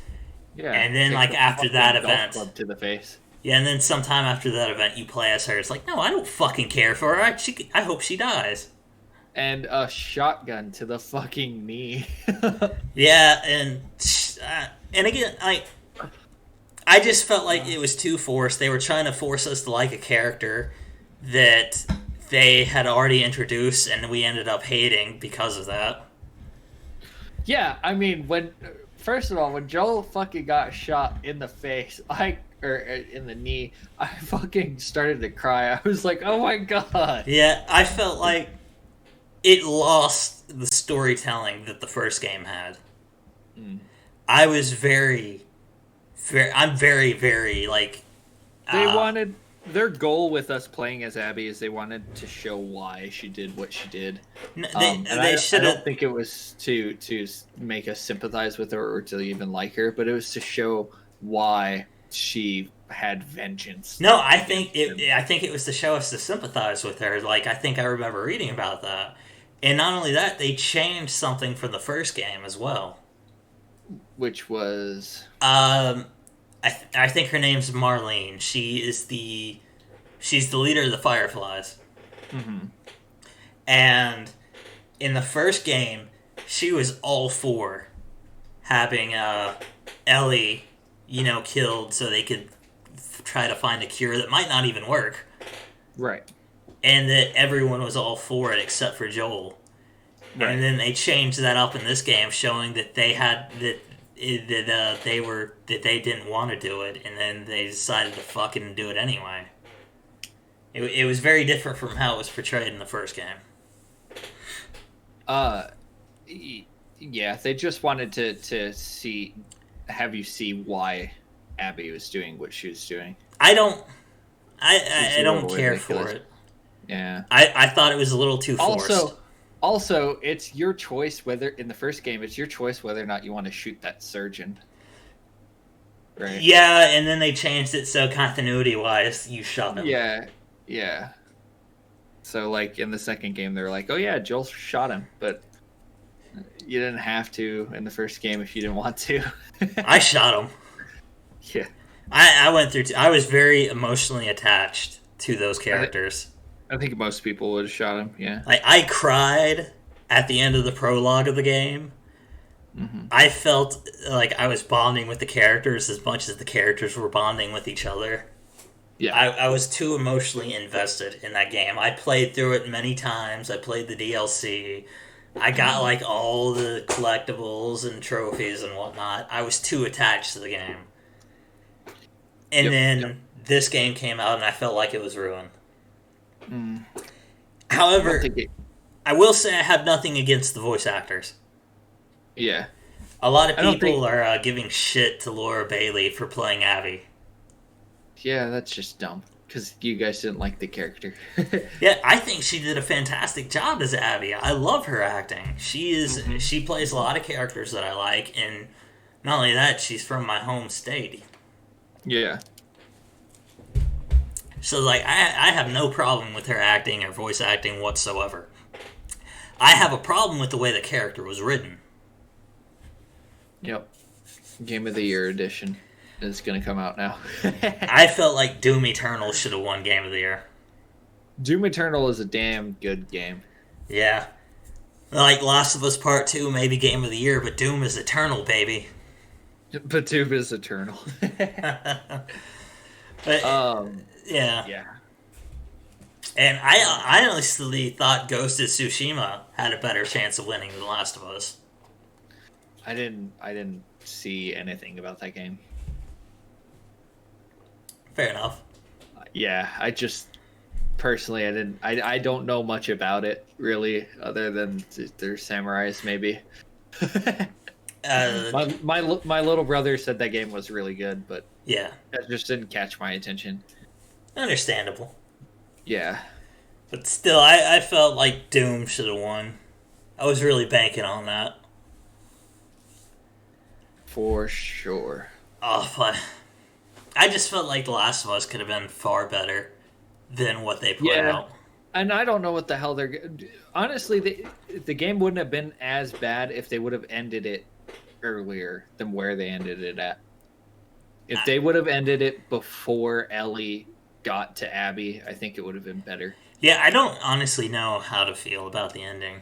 Yeah. And then, like, after that event. Club to the face. Yeah, and then sometime after that event, you play as her. It's like, no, I don't fucking care for her. I hope she dies. And a shotgun to the fucking knee. Yeah, and again, I just felt like it was too forced. They were trying to force us to like a character that they had already introduced, and we ended up hating because of that. Yeah, I mean, first of all, when Joel fucking got shot in the face, or in the knee, I fucking started to cry. I was like, oh my god. Yeah, I felt like it lost the storytelling that the first game had. Mm. I was I'm very, very like. They wanted their goal with us playing as Abby is they wanted to show why she did what she did. And They I should don't have. think it was to make us sympathize with her or to even like her, but it was to show why she had vengeance. No, Against him. I think it was to show us to sympathize with her. Like I think I remember reading about that, and not only that, they changed something from the first game as well. Which was I think her name's Marlene. She's the leader of the Fireflies, mm-hmm. and in the first game, she was all for having Ellie, killed so they could try to find a cure that might not even work. Right. And that everyone was all for it except for Joel. Right. And then they changed that up in this game, showing that they had that they didn't want to do it, and then they decided to fucking do it anyway. It was very different from how it was portrayed in the first game. Yeah, they just wanted to have you see why Abby was doing what she was doing. I don't care for it. Yeah. I thought it was a little too forced. Also, it's your choice whether in the first game it's your choice whether or not you want to shoot that surgeon. Right. Yeah, and then they changed it so continuity wise you shot him. Yeah. So like in the second game they're like, "Oh yeah, Joel shot him," but you didn't have to in the first game if you didn't want to. I shot him. Yeah. I went through I was very emotionally attached to those characters. I think most people would have shot him, yeah. Like, I cried at the end of the prologue of the game. Mm-hmm. I felt like I was bonding with the characters as much as the characters were bonding with each other. Yeah. I was too emotionally invested in that game. I played through it many times. I played the DLC. I got, like, all the collectibles and trophies and whatnot. I was too attached to the game. And then this game came out and I felt like it was ruined. Mm. However, I will say I have nothing against the voice actors. Yeah. A lot of people are giving shit to Laura Bailey for playing Abby. Yeah, that's just dumb. Because you guys didn't like the character. Yeah, I think she did a fantastic job as Abby. I love her acting. She plays a lot of characters that I like, and not only that, she's from my home state. Yeah. So, like, I have no problem with her acting or voice acting whatsoever. I have a problem with the way the character was written. Yep. Game of the Year edition is going to come out now. I felt like Doom Eternal should have won Game of the Year. Doom Eternal is a damn good game. Yeah. Like Last of Us Part 2, maybe Game of the Year, but Doom is eternal, baby. But Doom is eternal. But, yeah. And I honestly thought Ghost of Tsushima had a better chance of winning than The Last of Us. I didn't see anything about that game. Fair enough. Yeah, I just personally I don't know much about it really, other than they're samurais maybe. My little brother said that game was really good, but yeah, that just didn't catch my attention. Understandable. Yeah. But still, I felt like Doom should have won. I was really banking on that. For sure. Oh, but I just felt like The Last of Us could have been far better than what they put out. And I don't know what the hell they're... Honestly, the game wouldn't have been as bad if they would have ended it earlier than where they ended it at. If they would have ended it before Ellie got to Abby, I think it would have been better. Yeah, I don't honestly know how to feel about the ending.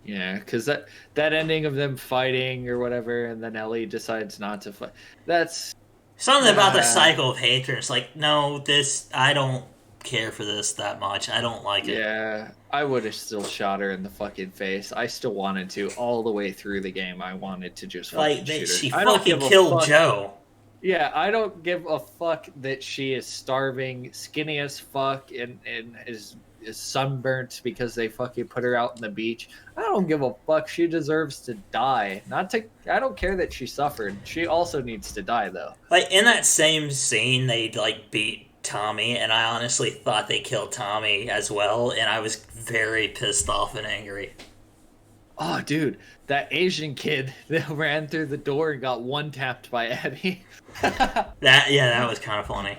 Yeah, because that ending of them fighting or whatever, and then Ellie decides not to fight. That's... Something about the cycle of hatred. It's like, no, I don't care for this that much. I don't like it. Yeah, I would have still shot her in the fucking face. I still wanted to. All the way through the game, I wanted to just fucking shoot her. She fucking killed Joe. Yeah, I don't give a fuck that she is starving, skinny as fuck, and is is sunburnt because they fucking put her out on the beach. I don't give a fuck. She deserves to die. I don't care that she suffered. She also needs to die, though. Like, in that same scene, they, like, beat Tommy, and I honestly thought they killed Tommy as well, and I was very pissed off and angry. Oh, dude, that Asian kid that ran through the door and got one-tapped by Eddie. That was kind of funny.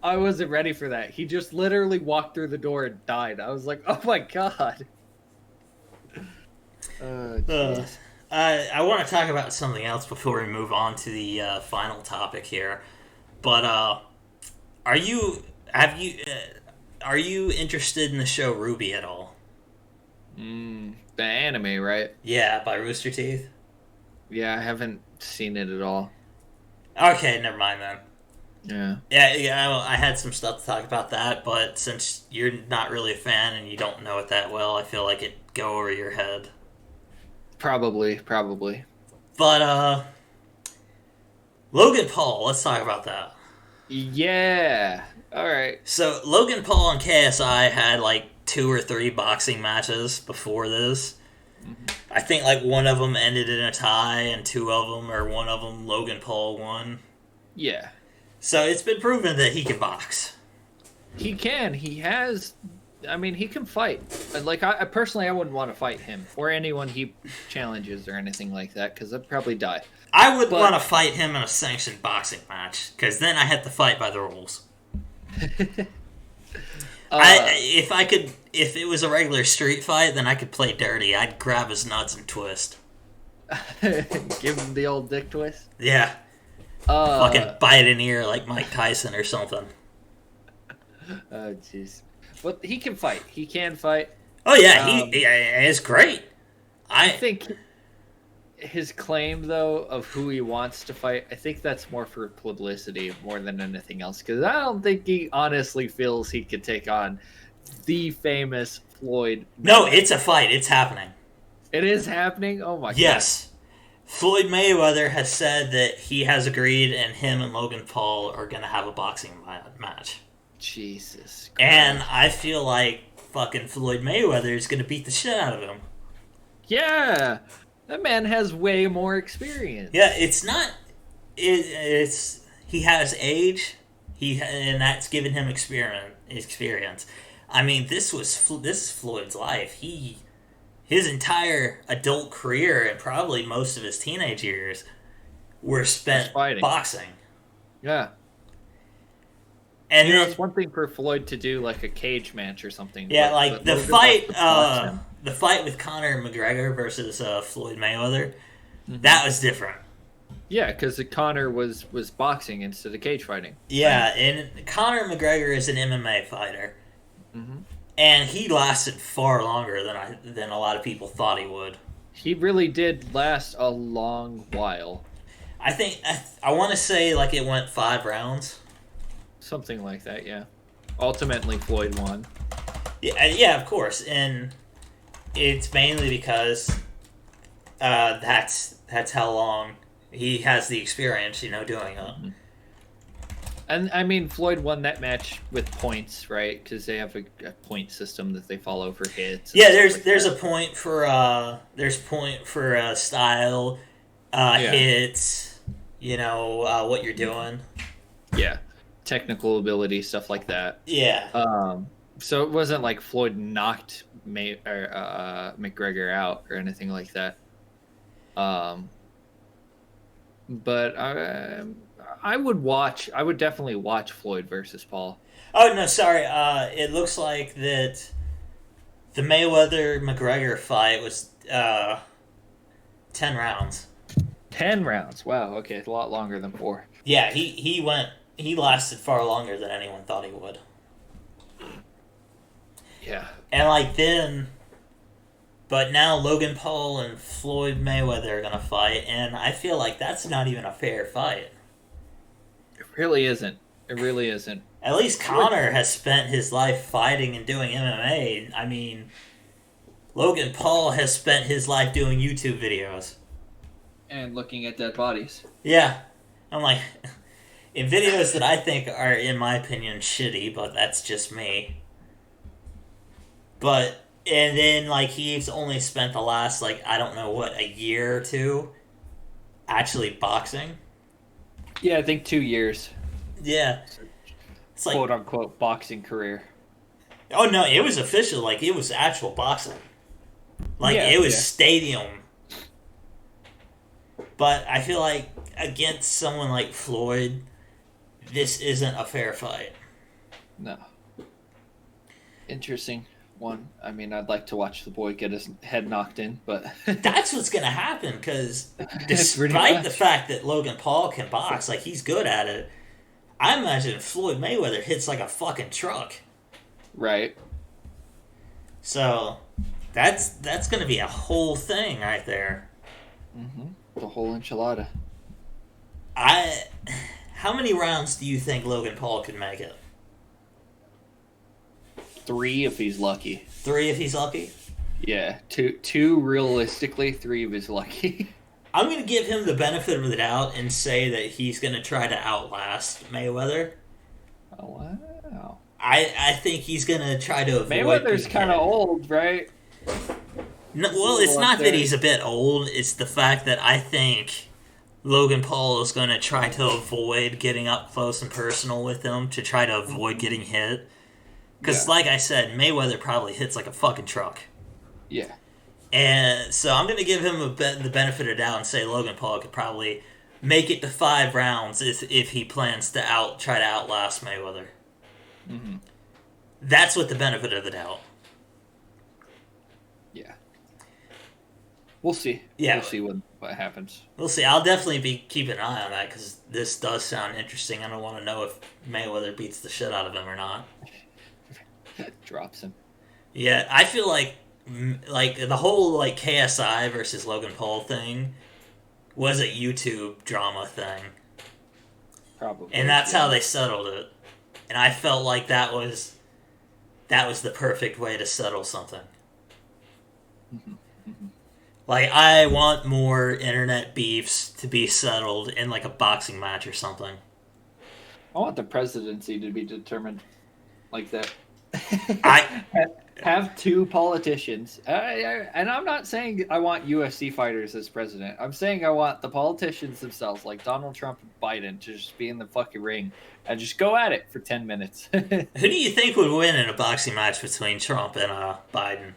I wasn't ready for that. He just literally walked through the door and died. I was like, oh my god. I want to talk about something else before we move on to the final topic here. But are you interested in the show Ruby at all? The anime, right? Yeah, by Rooster Teeth. Yeah, I haven't seen it at all. Okay, never mind then. Yeah. I had some stuff to talk about that, but since you're not really a fan and you don't know it that well, I feel like it'd go over your head. Probably. But, Logan Paul, let's talk about that. Yeah. Alright. So, Logan Paul and KSI had, like, 2 or 3 boxing matches before this. Mm-hmm. I think, like, one of them ended in a tie, and one of them, Logan Paul won. Yeah. So, it's been proven that he can box. He can. He has... I mean, he can fight. Like, I personally, I wouldn't want to fight him or anyone he challenges or anything like that, because I'd probably die. I would want to fight him in a sanctioned boxing match, because then I have to fight by the rules. If it was a regular street fight, then I could play dirty. I'd grab his nuts and twist. Give him the old dick twist? Yeah. Fucking bite an ear like Mike Tyson or something. Oh, jeez. But he can fight. He can fight. Oh, yeah. It's great. I think his claim, though, of who he wants to fight, I think that's more for publicity more than anything else. Because I don't think he honestly feels he could take on the famous Floyd. No, it's a fight. It's happening. It is happening? Oh, my God. Yes. Floyd Mayweather has said that he has agreed and him and Logan Paul are going to have a boxing match. Jesus Christ. And I feel like fucking Floyd Mayweather is going to beat the shit out of him. Yeah. That man has way more experience. Yeah, it's not... It's he has age, and that's given him experience. I mean, this is Floyd's life. His entire adult career and probably most of his teenage years were spent boxing. Yeah. And it's one thing for Floyd to do like a cage match or something. Yeah, but the fight with Conor McGregor versus Floyd Mayweather, that was different. Yeah, because Conor was boxing instead of cage fighting. Yeah, right? And Conor McGregor is an MMA fighter, and he lasted far longer than a lot of people thought he would. He really did last a long while. I think I want to say like it went 5 rounds. Something like that, yeah. Ultimately, Floyd won. Yeah, of course, and it's mainly because that's how long he has the experience, doing it. And I mean, Floyd won that match with points, right? Because they have a point system that they follow for hits. Yeah, there's a point for style, hits, what you're doing. Yeah. Technical ability, stuff like that. Yeah. So it wasn't like Floyd knocked McGregor out or anything like that. But I would definitely watch Floyd versus Paul. Oh no, sorry. It looks like that the Mayweather-McGregor fight was 10 rounds. 10 rounds. Wow. Okay, a lot longer than 4. Yeah, he lasted far longer than anyone thought he would. Yeah. And but now Logan Paul and Floyd Mayweather are going to fight, and I feel like that's not even a fair fight. It really isn't. It really isn't. At least Conor has spent his life fighting and doing MMA. I mean, Logan Paul has spent his life doing YouTube videos. And looking at dead bodies. Yeah. I'm like... in videos that I think are, in my opinion, shitty, but that's just me. But and then like he's only spent the last like I don't know what a year or two actually boxing. Yeah, I think 2 years. Yeah, it's like Quote unquote boxing career. oh no, it was official. Like it was actual boxing. Like Yeah, it was yeah. stadium. But I feel like against someone like Floyd, this isn't a fair fight. No. Interesting one. I mean, I'd like to watch the boy get his head knocked in, but That's what's gonna happen because pretty despite the much. fact that Logan Paul can box, like he's good at it, I imagine Floyd Mayweather hits like a fucking truck. Right. So that's gonna be a whole thing right there. The whole enchilada. I how many rounds do you think Logan Paul could make it? 3 if he's lucky. 3 if he's lucky. Yeah, two realistically, 3 if he's lucky. I'm gonna give him the benefit of the doubt and say that he's gonna try to outlast Mayweather. Oh wow. I think he's gonna try to avoid. Mayweather's kind of old, right? No, well, it's not that he's a bit old. It's the fact that I think Logan Paul is going to try to avoid getting up close and personal with him to try to avoid getting hit. Because, like I said, Mayweather probably hits like a fucking truck. Yeah. And so I'm going to give him the benefit of the doubt and say Logan Paul could probably make it to 5 rounds if he plans to try to outlast Mayweather. Mm-hmm. That's with the benefit of the doubt. Yeah. We'll see. Yeah. We'll see what happens. We'll see. I'll definitely be keeping an eye on that because this does sound interesting. I don't want to know if Mayweather beats the shit out of him or not. Drops him. Yeah, I feel like the whole like KSI versus Logan Paul thing was a YouTube drama thing, Probably. and that's how they settled it. And I felt like that was the perfect way to settle something. Like, I want more internet beefs to be settled in, like, a boxing match or something. I want the presidency to be determined like that. I have 2 politicians. And I'm not saying I want UFC fighters as president. I'm saying I want the politicians themselves, like Donald Trump and Biden, to just be in the fucking ring and just go at it for 10 minutes. Who do you think would win in a boxing match between Trump and Biden?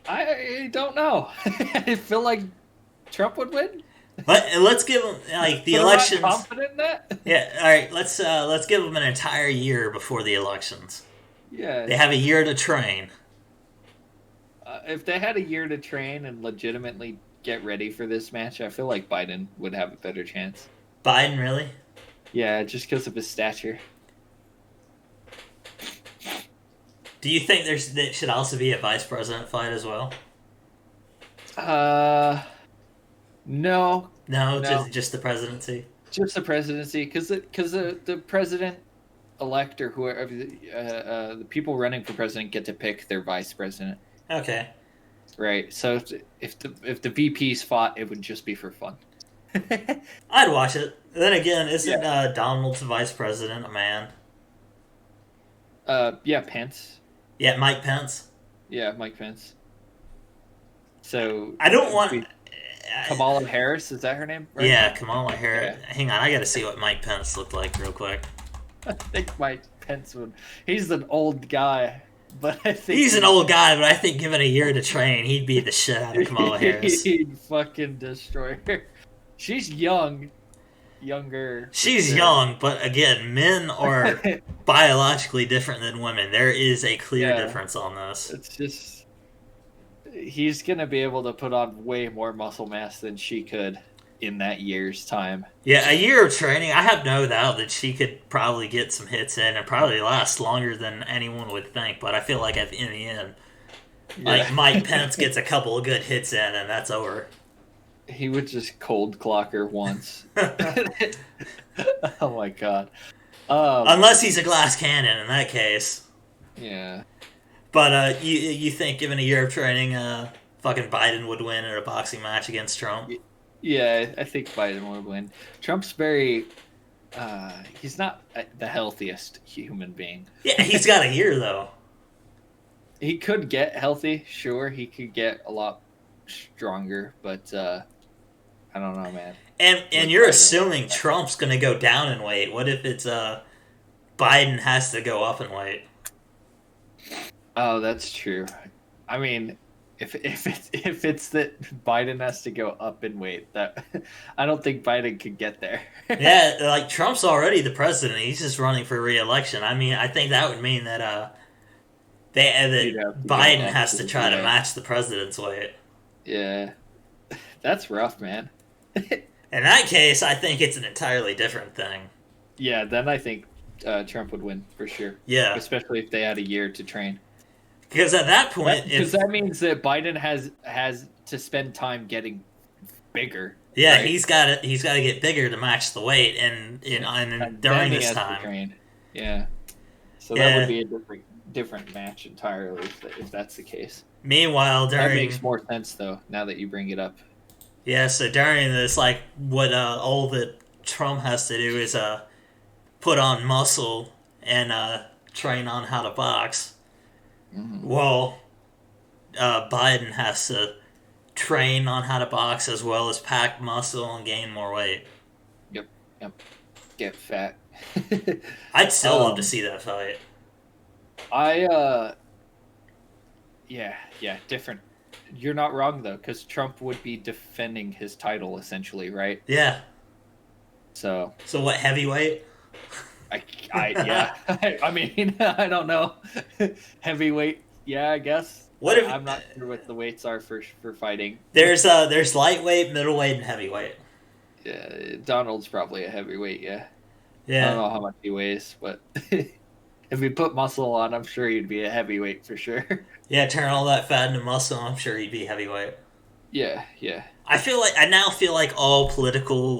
I don't know. I feel like Trump would win. Let's give him like the elections. I'm not confident in that. Yeah, all right. Let's give them an entire year before the elections. Yeah, they have a year to train. If they had a year to train and legitimately get ready for this match, I feel like Biden would have a better chance. Biden, really? Yeah, just because of his stature. Do you think there should also be a vice president fight as well? No. No. Just the presidency. Just the presidency, because the president-elect or whoever the people running for president get to pick their vice president. Okay. Right. So if the VPs fought, it would just be for fun. I'd watch it. Then again, isn't Donald's vice president a man? Yeah, Pence. Yeah, Mike Pence. Yeah, Mike Pence. So I don't want Kamala Harris. Is that her name? Right? Yeah, Kamala Harris. Yeah. Hang on, I got to see what Mike Pence looked like real quick. I think Mike Pence would. He's an old guy, but I think he's an old guy. But I think given a year to train, he'd beat the shit out of Kamala Harris. He'd fucking destroy her. She's younger. She's young, but again, men are biologically different than women. There is a clear difference on this. It's just he's gonna be able to put on way more muscle mass than she could in that year's time. Yeah, a year of training, I have no doubt that she could probably get some hits in and probably last longer than anyone would think. But I feel like in the end, like Mike Pence gets a couple of good hits in and that's over. He would just cold clock her once. Oh my god. Unless he's a glass cannon in that case. Yeah. But you think given a year of training, fucking Biden would win in a boxing match against Trump? Yeah, I think Biden would win. Trump's very... he's not the healthiest human being. Yeah, he's got a year, though. he could get healthy. Sure, he could get a lot stronger, but I don't know, man. And What you're Biden would assuming Trump's going to go down in weight. What if it's Biden has to go up in weight? Oh, that's true. I mean, if it's that Biden has to go up in weight, that I don't think Biden could get there. Yeah, like Trump's already the president. He's just running for re-election. I mean, I think that would mean that He'd that have to go Biden up has to to try to yeah, match the president's weight. yeah. That's rough, man. In that case, I think it's an entirely different thing. Yeah, then I think Trump would win for sure, Yeah, especially if they had a year to train. because at that point, Because if that means that Biden has to spend time getting bigger, yeah, right? he's got to get bigger to match the weight, and And then during he this has to time, train. Yeah. So that would yeah. be a different match entirely if that's the case. Meanwhile, That makes more sense though. Now that you bring it up. yeah, so during this, like what all that Trump has to do is put on muscle and train on how to box. Hmm. Well, Biden has to train on how to box as well as pack muscle and gain more weight. Yep. Yep. Get fat. I'd still love to um, see that fight. I yeah, different. You're not wrong though, because Trump would be defending his title essentially, right? Yeah. So So what, heavyweight? I yeah. I mean, I don't know. Heavyweight, yeah, I guess. What if I'm not sure what the weights are for fighting. there's lightweight, middleweight, and heavyweight. Yeah, Donald's probably a heavyweight. Yeah, I don't Yeah. know how much he weighs, but if he put muscle on, I'm sure he'd be a heavyweight for sure. Yeah, turn all that fat into muscle. I'm sure he'd be heavyweight. Yeah, yeah, I now feel like all political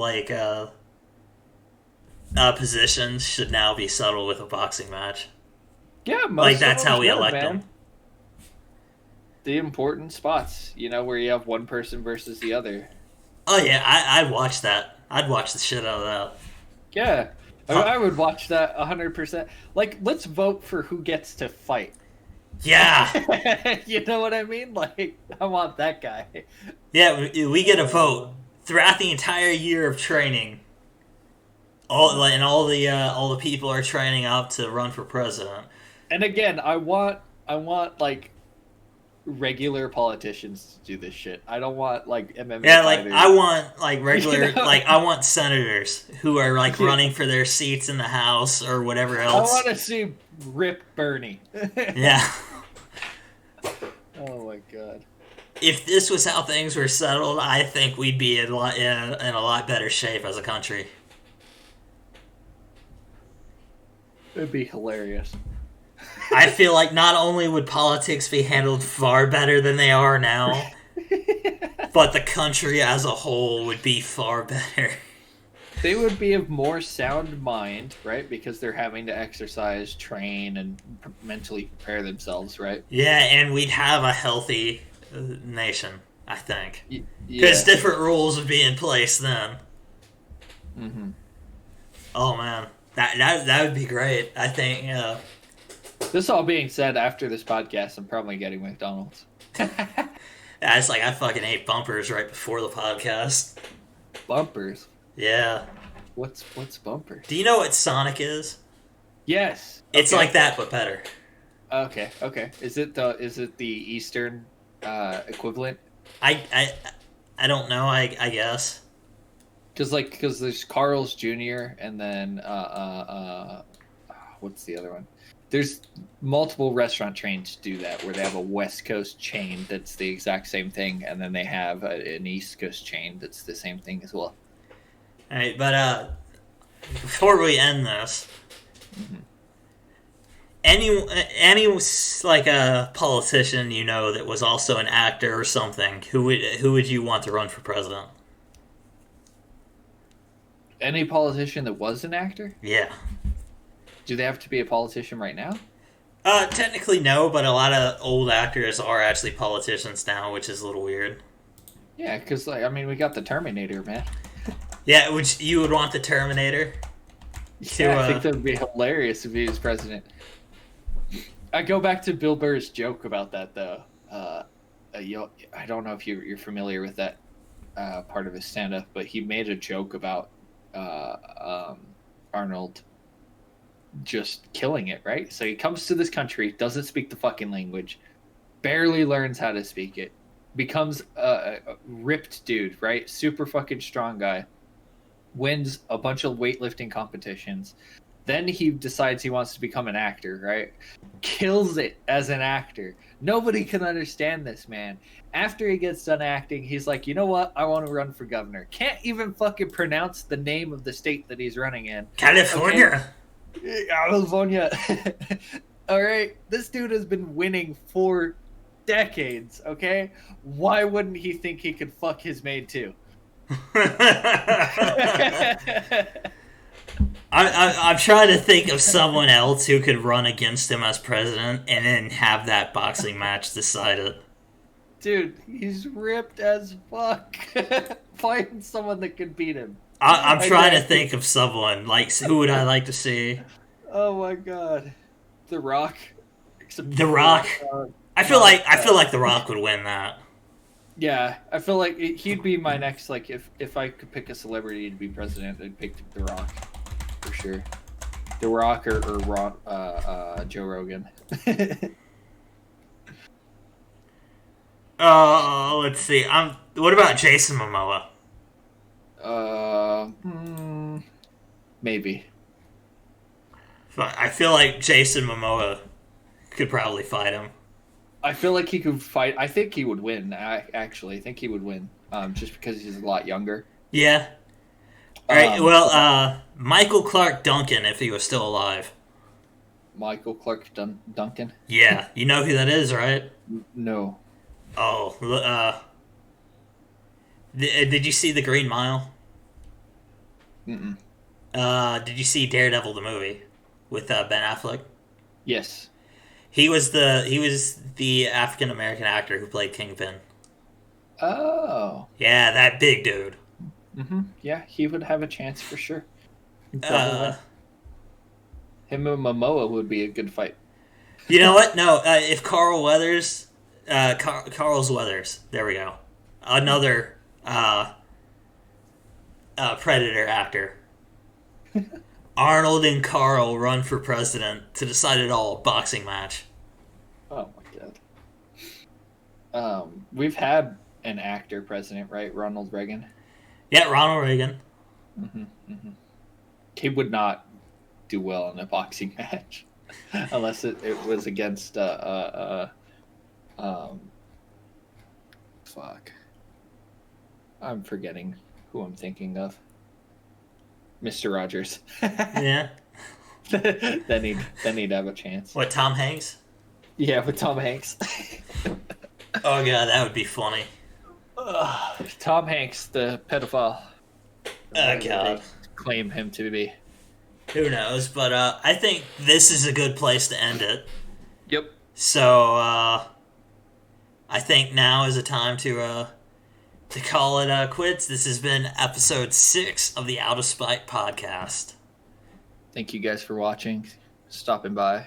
positions should now be settled with a boxing match. yeah. Like Most of that's them how we should, elect them. man. The important spots, where you have one person versus the other. Oh yeah, I'd watch that. I'd watch the shit out of that. Yeah, Huh. I would watch that 100%. Like, let's vote for who gets to fight. Yeah, You know what I mean? Like, I want that guy. yeah. We get a vote throughout the entire year of training. All the people are training up to run for president. And again, I want like regular politicians to do this shit. I don't want like MMA Yeah, like fighters. I want like regular You know? like I want senators who are like Yeah. running for their seats in the House or whatever I else. want to see Rip Bernie. Yeah. Oh my god. If this was how things were settled, I think we'd be in a lot better shape as a country. It'd be hilarious. I feel like not only would politics be handled far better than they are now, but the country as a whole would be far better. They would be of more sound mind, right? Because they're having to exercise, train, and mentally prepare themselves, right? Yeah, and we'd have a healthy nation, I think. Yeah. Because different rules would be in place then. Hmm. Oh man, that would be great. I think. This all being said, after this podcast, I'm probably getting McDonald's. It's like I fucking ate bumpers right before the podcast. Bumpers. Yeah. What's bumpers? Do you know what Sonic is? Yes. It's Okay. like that, but better. Okay. Okay. Is it the Eastern equivalent? I don't know. I guess. Because there's Carl's Jr. and then what's the other one? There's multiple restaurant chains do that where they have a West Coast chain that's the exact same thing, and then they have an East Coast chain that's the same thing as well. All right, but before we end this, any like a politician you know that was also an actor or something, who would you want to run for president? Any politician that was an actor? Yeah. Do they have to be a politician right now? Technically no, but a lot of old actors are actually politicians now, which is a little weird. Yeah, because we got the Terminator, man. Yeah, you would want the Terminator? Yeah, I think that would be hilarious if he was president. I go back to Bill Burr's joke about that though. I don't know if you're familiar with that part of his stand-up, but he made a joke about Arnold just killing it, right? So he comes to this country, doesn't speak the fucking language, barely learns how to speak it, becomes a ripped dude, right? Super fucking strong guy, wins a bunch of weightlifting competitions. Then he decides he wants to become an actor, right? Kills it as an actor. Nobody can understand this man. After he gets done acting, he's like, you know what? I want to run for governor. Can't even fucking pronounce the name of the state that he's running in. California. Okay? California. All right. This dude has been winning for decades, okay? Why wouldn't he think he could fuck his maid too? I'm trying to think of someone else who could run against him as president and then have that boxing match decided. Dude, he's ripped as fuck. Find someone that can beat him. I'm trying to think of someone. Like, who would I like to see? Oh my god. The Rock. The Rock. I feel like The Rock would win that. Yeah, I feel like he'd be my next, like, if I could pick a celebrity to be president, I'd pick The Rock. For sure. The Rock or Joe Rogan. Let's see. What about Jason Momoa? Maybe. I feel like Jason Momoa could probably fight him. I feel like he could fight. I think he would win. Actually, I think he would win. Just because he's a lot younger. Yeah. All right. Well, Michael Clark Duncan, if he was still alive. Michael Clark Duncan. Yeah, you know who that is, right? No. Oh, did you see The Green Mile? Mm-mm. Did you see Daredevil the movie with Ben Affleck? Yes. He was the African American actor who played Kingpin. Oh. Yeah, that big dude. Mm-hmm. Yeah, he would have a chance for sure. Him and Momoa would be a good fight. You know what? No, if Carl's Weathers. There we go. Another Predator actor. Arnold and Carl run for president to decide it all. Boxing match. Oh my god. We've had an actor president, right? Ronald Reagan. Yeah, Ronald Reagan. Mm-hmm, mm-hmm. He would not do well in a boxing match unless it was against fuck. I'm forgetting who I'm thinking of. Mr. Rogers. Yeah. then he'd have a chance. What, Tom Hanks? Yeah, with Tom Hanks. Oh god, that would be funny. Tom Hanks, the pedophile. Oh god. Claim him to be. Who knows? But I think this is a good place to end it. Yep. So I think now is a time to call it quits. This has been episode 6 of the Out of Spite podcast. Thank you guys for watching, stopping by.